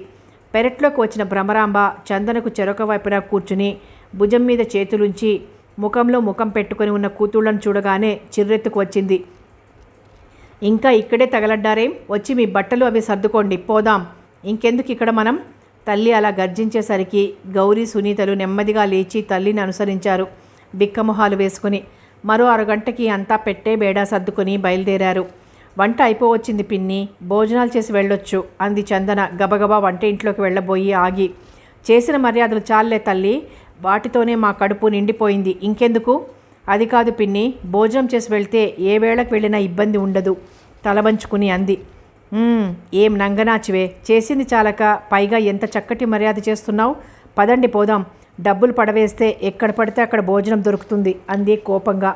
పెరట్లోకి వచ్చిన భ్రమరాంబ చందనకు చెరొక వైపున కూర్చుని భుజం మీద చేతులుంచి ముఖంలో ముఖం పెట్టుకుని ఉన్న కూతుళ్లను చూడగానే చిర్రెత్తుకు వచ్చింది. ఇంకా ఇక్కడే తగలడ్డారేం? వచ్చి మీ బట్టలు అవి సర్దుకోండి, పోదాం. ఇంకెందుకు ఇక్కడ మనం? తల్లి అలా గర్జించేసరికి గౌరీ సునీతలు నెమ్మదిగా లేచి తల్లిని అనుసరించారు. బిక్కమొహాలు వేసుకుని మరో అరగంటకి అంతా పెట్టే బేడా సర్దుకుని బయలుదేరారు. వంట అయిపోవచ్చింది పిన్ని, భోజనాలు చేసి వెళ్ళొచ్చు అంది చందన గబగబా వంట ఇంట్లోకి వెళ్ళబోయి ఆగి. చేసిన మర్యాదలు చాలే తల్లి, వాటితోనే మా కడుపు నిండిపోయింది, ఇంకెందుకు? అది కాదు పిన్ని, భోజనం చేసి వెళ్తే ఏ వేళకు వెళ్ళినా ఇబ్బంది ఉండదు తలవంచుకుని అంది. ఏం నంగనాచివే, చేసింది చాలక పైగా ఎంత చక్కటి మర్యాద చేస్తున్నావు. పదండి పోదాం, డబ్బులు పడవేస్తే ఎక్కడ పడితే అక్కడ భోజనం దొరుకుతుంది అంది కోపంగా.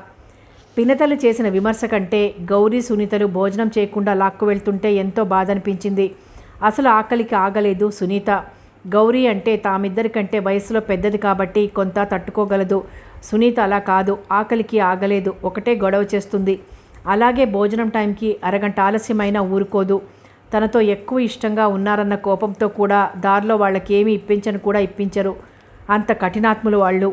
పినతలు చేసిన విమర్శ కంటే గౌరీ సునీతలు భోజనం చేయకుండా లాక్కు వెళ్తుంటే ఎంతో బాధ అనిపించింది. అసలు ఆకలికి ఆగలేదు సునీత. గౌరీ అంటే తామిద్దరికంటే వయసులో పెద్దది కాబట్టి కొంత తట్టుకోగలదు. సునీత అలా కాదు, ఆకలికి ఆగలేదు, ఒకటే గొడవ చేస్తుంది. అలాగే భోజనం టైంకి అరగంట ఆలస్యమైనా ఊరుకోదు. తనతో ఎక్కువ ఇష్టంగా ఉన్నారన్న కోపంతో కూడా దారిలో వాళ్ళకేమీ ఇప్పించను కూడా ఇప్పించరు. అంత కఠినాత్ములు వాళ్ళు.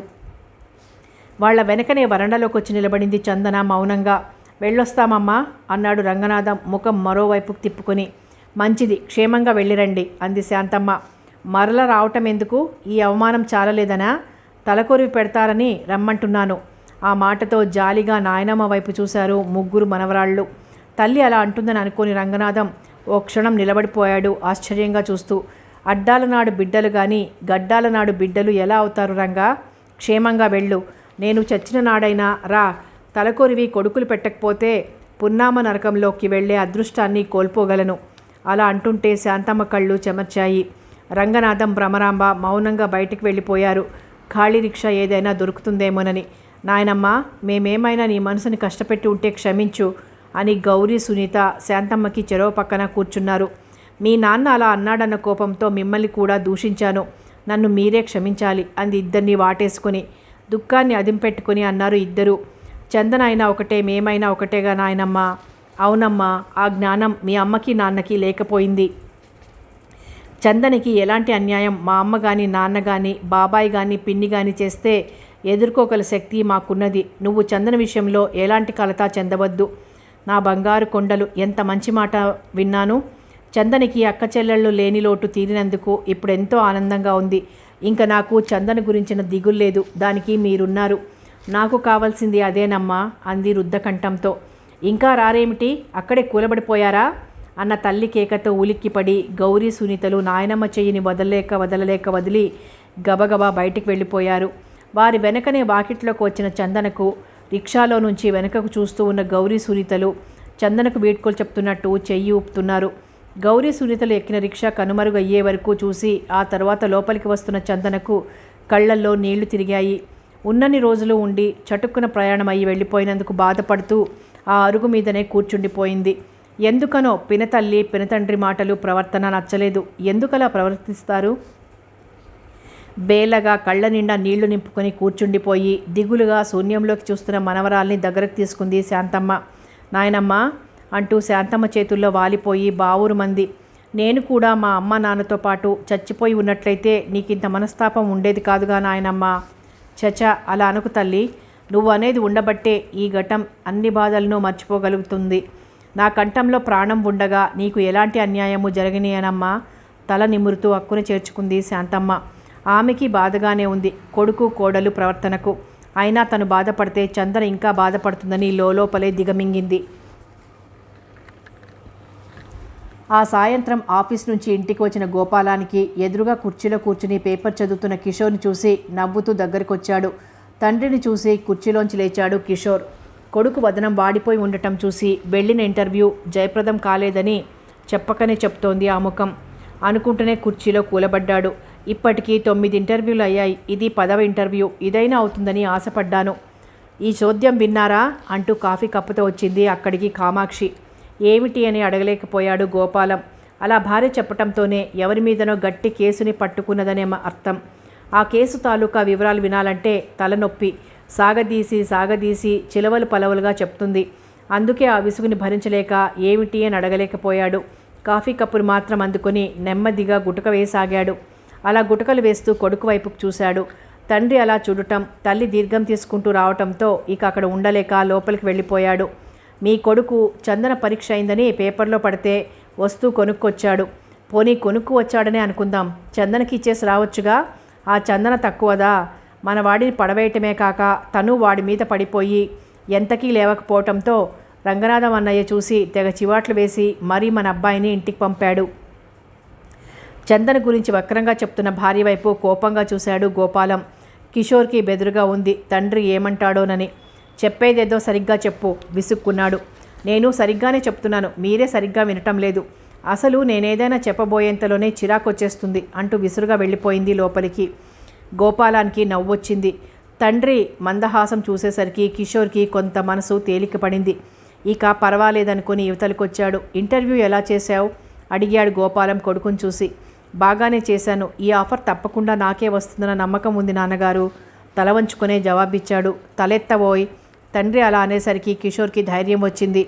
వాళ్ల వెనకనే వరండాలోకి వచ్చి నిలబడింది చందన మౌనంగా. వెళ్ళొస్తామమ్మా అన్నాడు రంగనాథం ముఖం మరోవైపుకు తిప్పుకొని. మంచిది, క్షేమంగా వెళ్ళిరండి అంది శాంతమ్మ. మరల రావటం ఎందుకు? ఈ అవమానం చాలలేదనా? తలకొరివి పెడతారని రమ్మంటున్నాను. ఆ మాటతో జాలిగా నాయనమ్మ వైపు చూశారు ముగ్గురు మనవరాళ్ళు. తల్లి అలా అంటుందని అనుకోని రంగనాథం ఓ క్షణం నిలబడిపోయాడు ఆశ్చర్యంగా చూస్తూ. అడ్డాల నాడు బిడ్డలు కానీ గడ్డాల నాడు బిడ్డలు ఎలా అవుతారు రంగా? క్షేమంగా వెళ్ళు, నేను చచ్చిన నాడైనా రా. తలకొరివి కొడుకులు పెట్టకపోతే పున్నామ నరకంలోకి వెళ్లే అదృష్టాన్ని కోల్పోగలను. అలా అంటుంటే శాంతమ్మ కళ్ళు చెమర్చాయి. రంగనాథం భ్రమరాంబ మౌనంగా బయటికి వెళ్ళిపోయారు. ఖాళీ రిక్షా ఏదైనా దొరుకుతుందేమోనని. నాయనమ్మ, మేమేమైనా నీ మనసుని కష్టపెట్టి ఉంటే క్షమించు అని గౌరీ సునీత శాంతమ్మకి చెరవ పక్కన కూర్చున్నారు. మీ నాన్న అలా అన్నాడన్న కోపంతో మిమ్మల్ని కూడా దూషించాను, నన్ను మీరే క్షమించాలి అంది ఇద్దరిని వాటేసుకుని. దుఃఖాన్ని అదింపెట్టుకుని అన్నారు ఇద్దరు. చందన అయినా ఒకటే, మేమైనా ఒకటేగా నాయనమ్మ. అవునమ్మా, ఆ జ్ఞానం మీ అమ్మకి నాన్నకి లేకపోయింది. చందనకి ఎలాంటి అన్యాయం మా అమ్మ కానీ నాన్న కానీ బాబాయ్ కానీ పిన్ని కానీ చేస్తే ఎదుర్కోగల శక్తి మాకున్నది. నువ్వు చందన విషయంలో ఎలాంటి కలత చెందవద్దు. నా బంగారు కొండలు, ఎంత మంచి మాట విన్నాను. చందనకి అక్క చెల్లెళ్ళు లేని లోటు తీరినందుకు ఇప్పుడెంతో ఆనందంగా ఉంది. ఇంకా నాకు చందన గురించిన దిగులు లేదు, దానికి మీరున్నారు. నాకు కావాల్సింది అదేనమ్మా అంది రుద్ధకంఠంతో. ఇంకా రారేమిటి, అక్కడే కూలబడిపోయారా అన్న తల్లి కేకతో ఉలిక్కిపడి గౌరీ సునీతలు నాయనమ్మ చెయ్యిని వదలలేక వదిలి గబగబా బయటికి వెళ్ళిపోయారు. వారి వెనకనే వాకిట్లోకి వచ్చిన చందనకు రిక్షాలో నుంచి వెనకకు చూస్తూ ఉన్న గౌరీ సునీతలు చందనకు వీడ్కోలు చెప్తున్నట్టు చెయ్యి ఊపుతున్నారు. గౌరీ సునీతలు ఎక్కిన రిక్షా కనుమరుగు అయ్యే వరకు చూసి ఆ తర్వాత లోపలికి వస్తున్న చందనకు కళ్ళల్లో నీళ్లు తిరిగాయి. ఉన్నన్ని రోజులు ఉండి చటుక్కున ప్రయాణం అయ్యి వెళ్ళిపోయినందుకు బాధపడుతూ ఆ అరుగు మీదనే కూర్చుండిపోయింది. ఎందుకనో పినతల్లి పినతండ్రి మాటలు ప్రవర్తన నచ్చలేదు. ఎందుకలా ప్రవర్తిస్తారు? బేలగా కళ్ళ నిండా నీళ్లు నింపుకొని కూర్చుండిపోయి దిగులుగా శూన్యంలోకి చూస్తున్న మనవరాల్ని దగ్గరకు తీసుకుంది శాంతమ్మ. నాయనమ్మ అంటూ శాంతమ్మ చేతుల్లో వాలిపోయి బావురు మంది. నేను కూడా మా అమ్మ నాన్నతో పాటు చచ్చిపోయి ఉన్నట్లయితే నీకింత మనస్తాపం ఉండేది కాదుగా నాయనమ్మ. చచా, అలా అనుకు తల్లి. నువ్వు అనేది ఉండబట్టే ఈ ఘటం అన్ని బాధలను మర్చిపోగలుగుతుంది. నా కంఠంలో ప్రాణం ఉండగా నీకు ఎలాంటి అన్యాయము జరగనీయనమ్మా. తల నిమురుతూ అక్కున చేర్చుకుంది శాంతమ్మ. ఆమెకి బాధగానే ఉంది కొడుకు కోడలు ప్రవర్తనకు. అయినా తను బాధపడితే చందన ఇంకా బాధపడుతుందని లోపలే దిగమింగింది. ఆ సాయంత్రం ఆఫీస్ నుంచి ఇంటికి వచ్చిన గోపాలానికి ఎదురుగా కుర్చీలో కూర్చుని పేపర్ చదువుతున్న కిషోర్ని చూసి నవ్వుతూ దగ్గరకొచ్చాడు. తండ్రిని చూసి కుర్చీలోంచి లేచాడు కిషోర్. కొడుకు వదనం వాడిపోయి ఉండటం చూసి వెళ్ళిన ఇంటర్వ్యూ జయప్రదం కాలేదని చెప్పకనే చెప్తోంది ఆ ముఖం అనుకుంటూనే కుర్చీలో కూలబడ్డాడు. ఇప్పటికీ 9 ఇంటర్వ్యూలు అయ్యాయి, ఇది 10వ ఇంటర్వ్యూ. ఇదైనా అవుతుందని ఆశపడ్డాను. ఈ చోద్యం విన్నారా అంటూ కాఫీ కప్పుతో వచ్చింది అక్కడికి కామాక్షి. ఏమిటి అని అడగలేకపోయాడు గోపాలం. అలా భార్య చెప్పటంతోనే ఎవరి మీదనో గట్టి కేసుని పట్టుకున్నదనే అర్థం. ఆ కేసు తాలూకా వివరాలు వినాలంటే తలనొప్పి. సాగదీసి చిలవలు పలవలుగా చెప్తుంది. అందుకే ఆ విసుగుని భరించలేక ఏమిటి అని అడగలేకపోయాడు. కాఫీ కప్పును మాత్రం అందుకొని నెమ్మదిగా గుటక వేసాగాడు. అలా గుటకలు వేస్తూ కొడుకు వైపుకు చూశాడు. తండ్రి అలా చూడటం, తల్లి దీర్ఘం తీసుకుంటూ రావటంతో ఇక అక్కడ ఉండలేక లోపలికి వెళ్ళిపోయాడు. మీ కొడుకు చందన పరీక్ష అయిందని పేపర్లో పడితే వస్తూ కొనుక్కొచ్చాడు. పోనీ కొనుక్కు వచ్చాడనే అనుకుందాం, చందనకి ఇచ్చేసి రావచ్చుగా. ఆ చందన తక్కువదా? మన వాడిని పడవేయటమే కాక తను వాడి మీద పడిపోయి ఎంతకీ లేవకపోవటంతో రంగనాథం అన్నయ్య చూసి తెగ చివాట్లు వేసి మరీ మన అబ్బాయిని ఇంటికి పంపాడు. చందన గురించి వక్రంగా చెప్తున్న భార్య వైపు కోపంగా చూశాడు గోపాలం. కిషోర్కి బెదురుగా ఉంది తండ్రి ఏమంటాడోనని. చెప్పేదేదో సరిగ్గా చెప్పు విసుక్కున్నాడు. నేను సరిగ్గానే చెప్తున్నాను, మీరే సరిగ్గా వినటం లేదు. అసలు నేనేదైనా చెప్పబోయేంతలోనే చిరాకొచ్చేస్తుంది అంటూ విసురుగా వెళ్ళిపోయింది లోపలికి. గోపాలానికి నవ్వొచ్చింది. తండ్రి మందహాసం చూసేసరికి కిషోర్కి కొంత మనసు తేలికపడింది. ఇక పర్వాలేదనుకుని యువతలకొచ్చాడు. ఇంటర్వ్యూ ఎలా చేశావు అడిగాడు గోపాలం కొడుకుని చూసి. బాగానే చేశాను, ఈ ఆఫర్ తప్పకుండా నాకే వస్తుందన్న నమ్మకం ఉంది నాన్నగారు తల వంచుకునే జవాబిచ్చాడు. తలెత్తబోయ్. తండ్రి అలా అనేసరికి కిషోర్కి ధైర్యం వచ్చింది.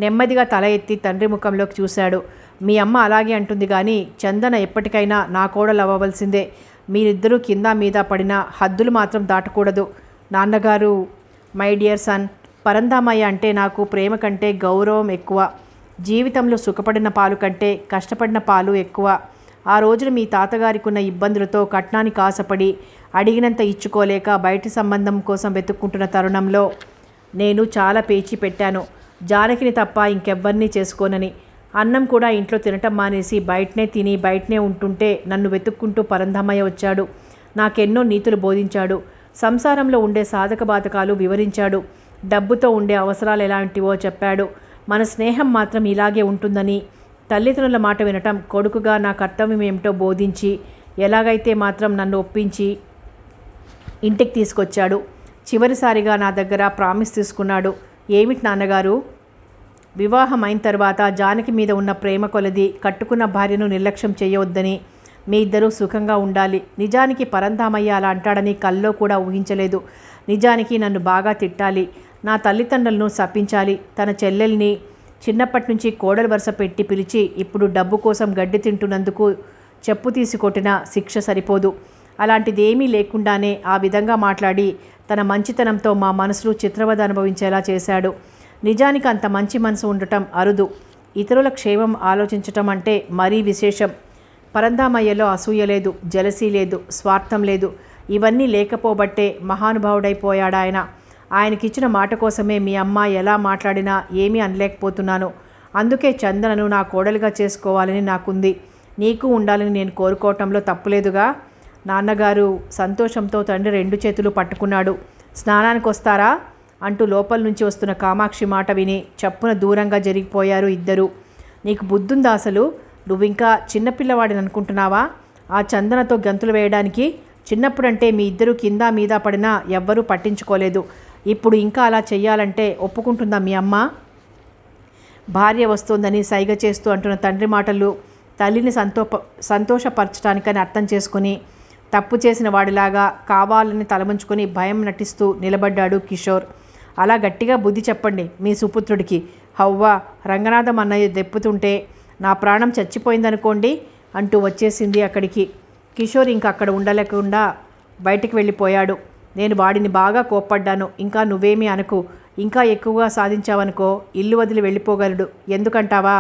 నెమ్మదిగా తల ఎత్తి తండ్రి ముఖంలోకి చూశాడు. మీ అమ్మ అలాగే అంటుంది కానీ చందన ఎప్పటికైనా నా కోడలు అవ్వవలసిందే. మీరిద్దరూ కింద మీద పడినా హద్దులు మాత్రం దాటకూడదు నాన్నగారు. మై డియర్ సన్, పరంధామయ్య అంటే నాకు ప్రేమ కంటే గౌరవం ఎక్కువ. జీవితంలో సుఖపడిన పాలు కంటే కష్టపడిన పాలు ఎక్కువ. ఆ రోజున మీ తాతగారికి ఉన్న ఇబ్బందులతో కట్నానికి ఆశపడి అడిగినంత ఇచ్చుకోలేక బయటి సంబంధం కోసం వెతుక్కుంటున్న తరుణంలో నేను చాలా పేచి పెట్టాను. జానకిని తప్ప ఇంకెవ్వరినీ చేసుకోనని. అన్నం కూడా ఇంట్లో తినటం మానేసి బయటనే తిని బయటనే ఉంటుంటే నన్ను వెతుక్కుంటూ పరంధామయ్య వచ్చాడు. నాకెన్నో నీతులు బోధించాడు. సంసారంలో ఉండే సాధక బాధకాలు వివరించాడు. డబ్బుతో ఉండే అవసరాలు ఎలాంటివో చెప్పాడు. మన స్నేహం మాత్రం ఇలాగే ఉంటుందని, తల్లిదండ్రుల మాట వినటం కొడుకుగా నా కర్తవ్యం ఏమిటో బోధించి ఎలాగైతే మాత్రం నన్ను ఒప్పించి ఇంటికి తీసుకొచ్చాడు. చివరిసారిగా నా దగ్గర ప్రామిస్ తీసుకున్నాడు. ఏమిటి నాన్నగారు? వివాహం అయిన తర్వాత జానకి మీద ఉన్న ప్రేమ కొలది కట్టుకున్న భార్యను నిర్లక్ష్యం చేయవద్దని, మీ ఇద్దరూ సుఖంగా ఉండాలి. నిజానికి పరంధామయ్య అలా అంటాడని కల్లో కూడా ఊహించలేదు. నిజానికి నన్ను బాగా తిట్టాలి, నా తల్లిదండ్రులను శపించాలి. తన చెల్లెల్ని చిన్నప్పటి నుంచి కోడలు వరుస పెట్టి పిలిచి ఇప్పుడు డబ్బు కోసం గడ్డి తింటున్నందుకు చెప్పు తీసి కొట్టిన శిక్ష సరిపోదు. అలాంటిదేమీ లేకుండానే ఆ విధంగా మాట్లాడి తన మంచితనంతో మా మనసులు చిత్రవద అనుభవించేలా చేశాడు. నిజానికి అంత మంచి మనసు ఉండటం అరుదు. ఇతరుల క్షేమం ఆలోచించటం అంటే మరీ విశేషం. పరంధామయ్యలో అసూయ లేదు, జలసీ లేదు, స్వార్థం లేదు. ఇవన్నీ లేకపోబట్టే మహానుభావుడైపోయాడాయన. ఆయనకిచ్చిన మాట కోసమే మీ అమ్మ ఎలా మాట్లాడినా ఏమీ అనలేకపోతున్నాను. అందుకే చందనను నా కోడలుగా చేసుకోవాలని నాకుంది. నీకు ఉండాలని నేను కోరుకోవటంలో తప్పులేదుగా నాన్నగారు. సంతోషంతో తండ్రి రెండు చేతులు పట్టుకున్నాడు. స్నానానికి వస్తారా అంటూ లోపల నుంచి వస్తున్న కామాక్షి మాట విని చప్పున దూరంగా జరిగిపోయారు ఇద్దరు. నీకు బుద్ధుందా అసలు? నువ్వింకా చిన్నపిల్లవాడిని అనుకుంటున్నావా ఆ చందనతో గంతులు వేయడానికి? చిన్నప్పుడంటే మీ ఇద్దరు కింద మీద పడినా ఎవ్వరూ పట్టించుకోలేదు. ఇప్పుడు ఇంకా అలా చెయ్యాలంటే ఒప్పుకుంటుందా మీ అమ్మ? భార్య వస్తోందని సైగ చేస్తూ అంటున్న తండ్రి మాటలు తల్లిని సంతోషపరచడానికని అర్థం చేసుకుని తప్పు చేసిన వాడిలాగా కావాలని తలముంచుకొని భయం నటిస్తూ నిలబడ్డాడు కిషోర్. అలా గట్టిగా బుద్ధి చెప్పండి మీ సుపుత్రుడికి. హవ్వ రంగనాథం అన్నయ్య దెప్పుతుంటే నా ప్రాణం చచ్చిపోయిందనుకోండి అంటూ వచ్చేసింది అక్కడికి. కిషోర్ ఇంకా అక్కడ ఉండలేకుండా బయటికి వెళ్ళిపోయాడు. నేను వాడిని బాగా కోప్పడ్డాను. ఇంకా నువ్వేమీ అనకు. ఇంకా ఎక్కువగా సాధించావనుకో ఇల్లు వదిలి వెళ్ళిపోగలడు. ఎందుకంటావా?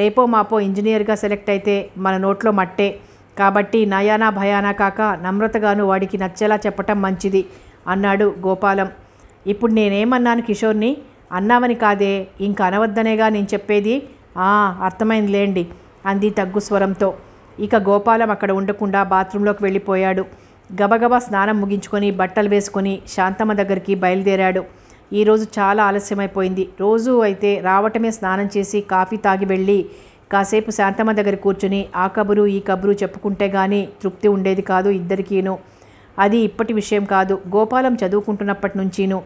రేపో మాపో ఇంజనీర్గా సెలెక్ట్ అయితే మన నోట్లో మట్టే. కాబట్టి నయానా భయానా కాక నమ్రతగాను వాడికి నచ్చేలా చెప్పటం మంచిది అన్నాడు గోపాలం. ఇప్పుడు నేనేమన్నాను కిషోర్ని? అన్నావని కాదే, ఇంక అనవద్దనేగా నేను చెప్పేది. అర్థమైందిలేండి అంది తగ్గు స్వరంతో. ఇక గోపాలం అక్కడ ఉండకుండా బాత్రూంలోకి వెళ్ళిపోయాడు. గబగబా స్నానం ముగించుకొని బట్టలు వేసుకొని శాంతమ్మ దగ్గరికి బయలుదేరాడు. ఈరోజు చాలా ఆలస్యమైపోయింది. రోజు అయితే రావటమే స్నానం చేసి కాఫీ తాగి వెళ్ళి కాసేపు శాంతమ్మ దగ్గర కూర్చుని ఆ కబురు ఈ కబురు చెప్పుకుంటే కానీ తృప్తి ఉండేది కాదు ఇద్దరికీను. అది ఇప్పటి విషయం కాదు, గోపాలం చదువుకుంటున్నప్పటి నుంచీను.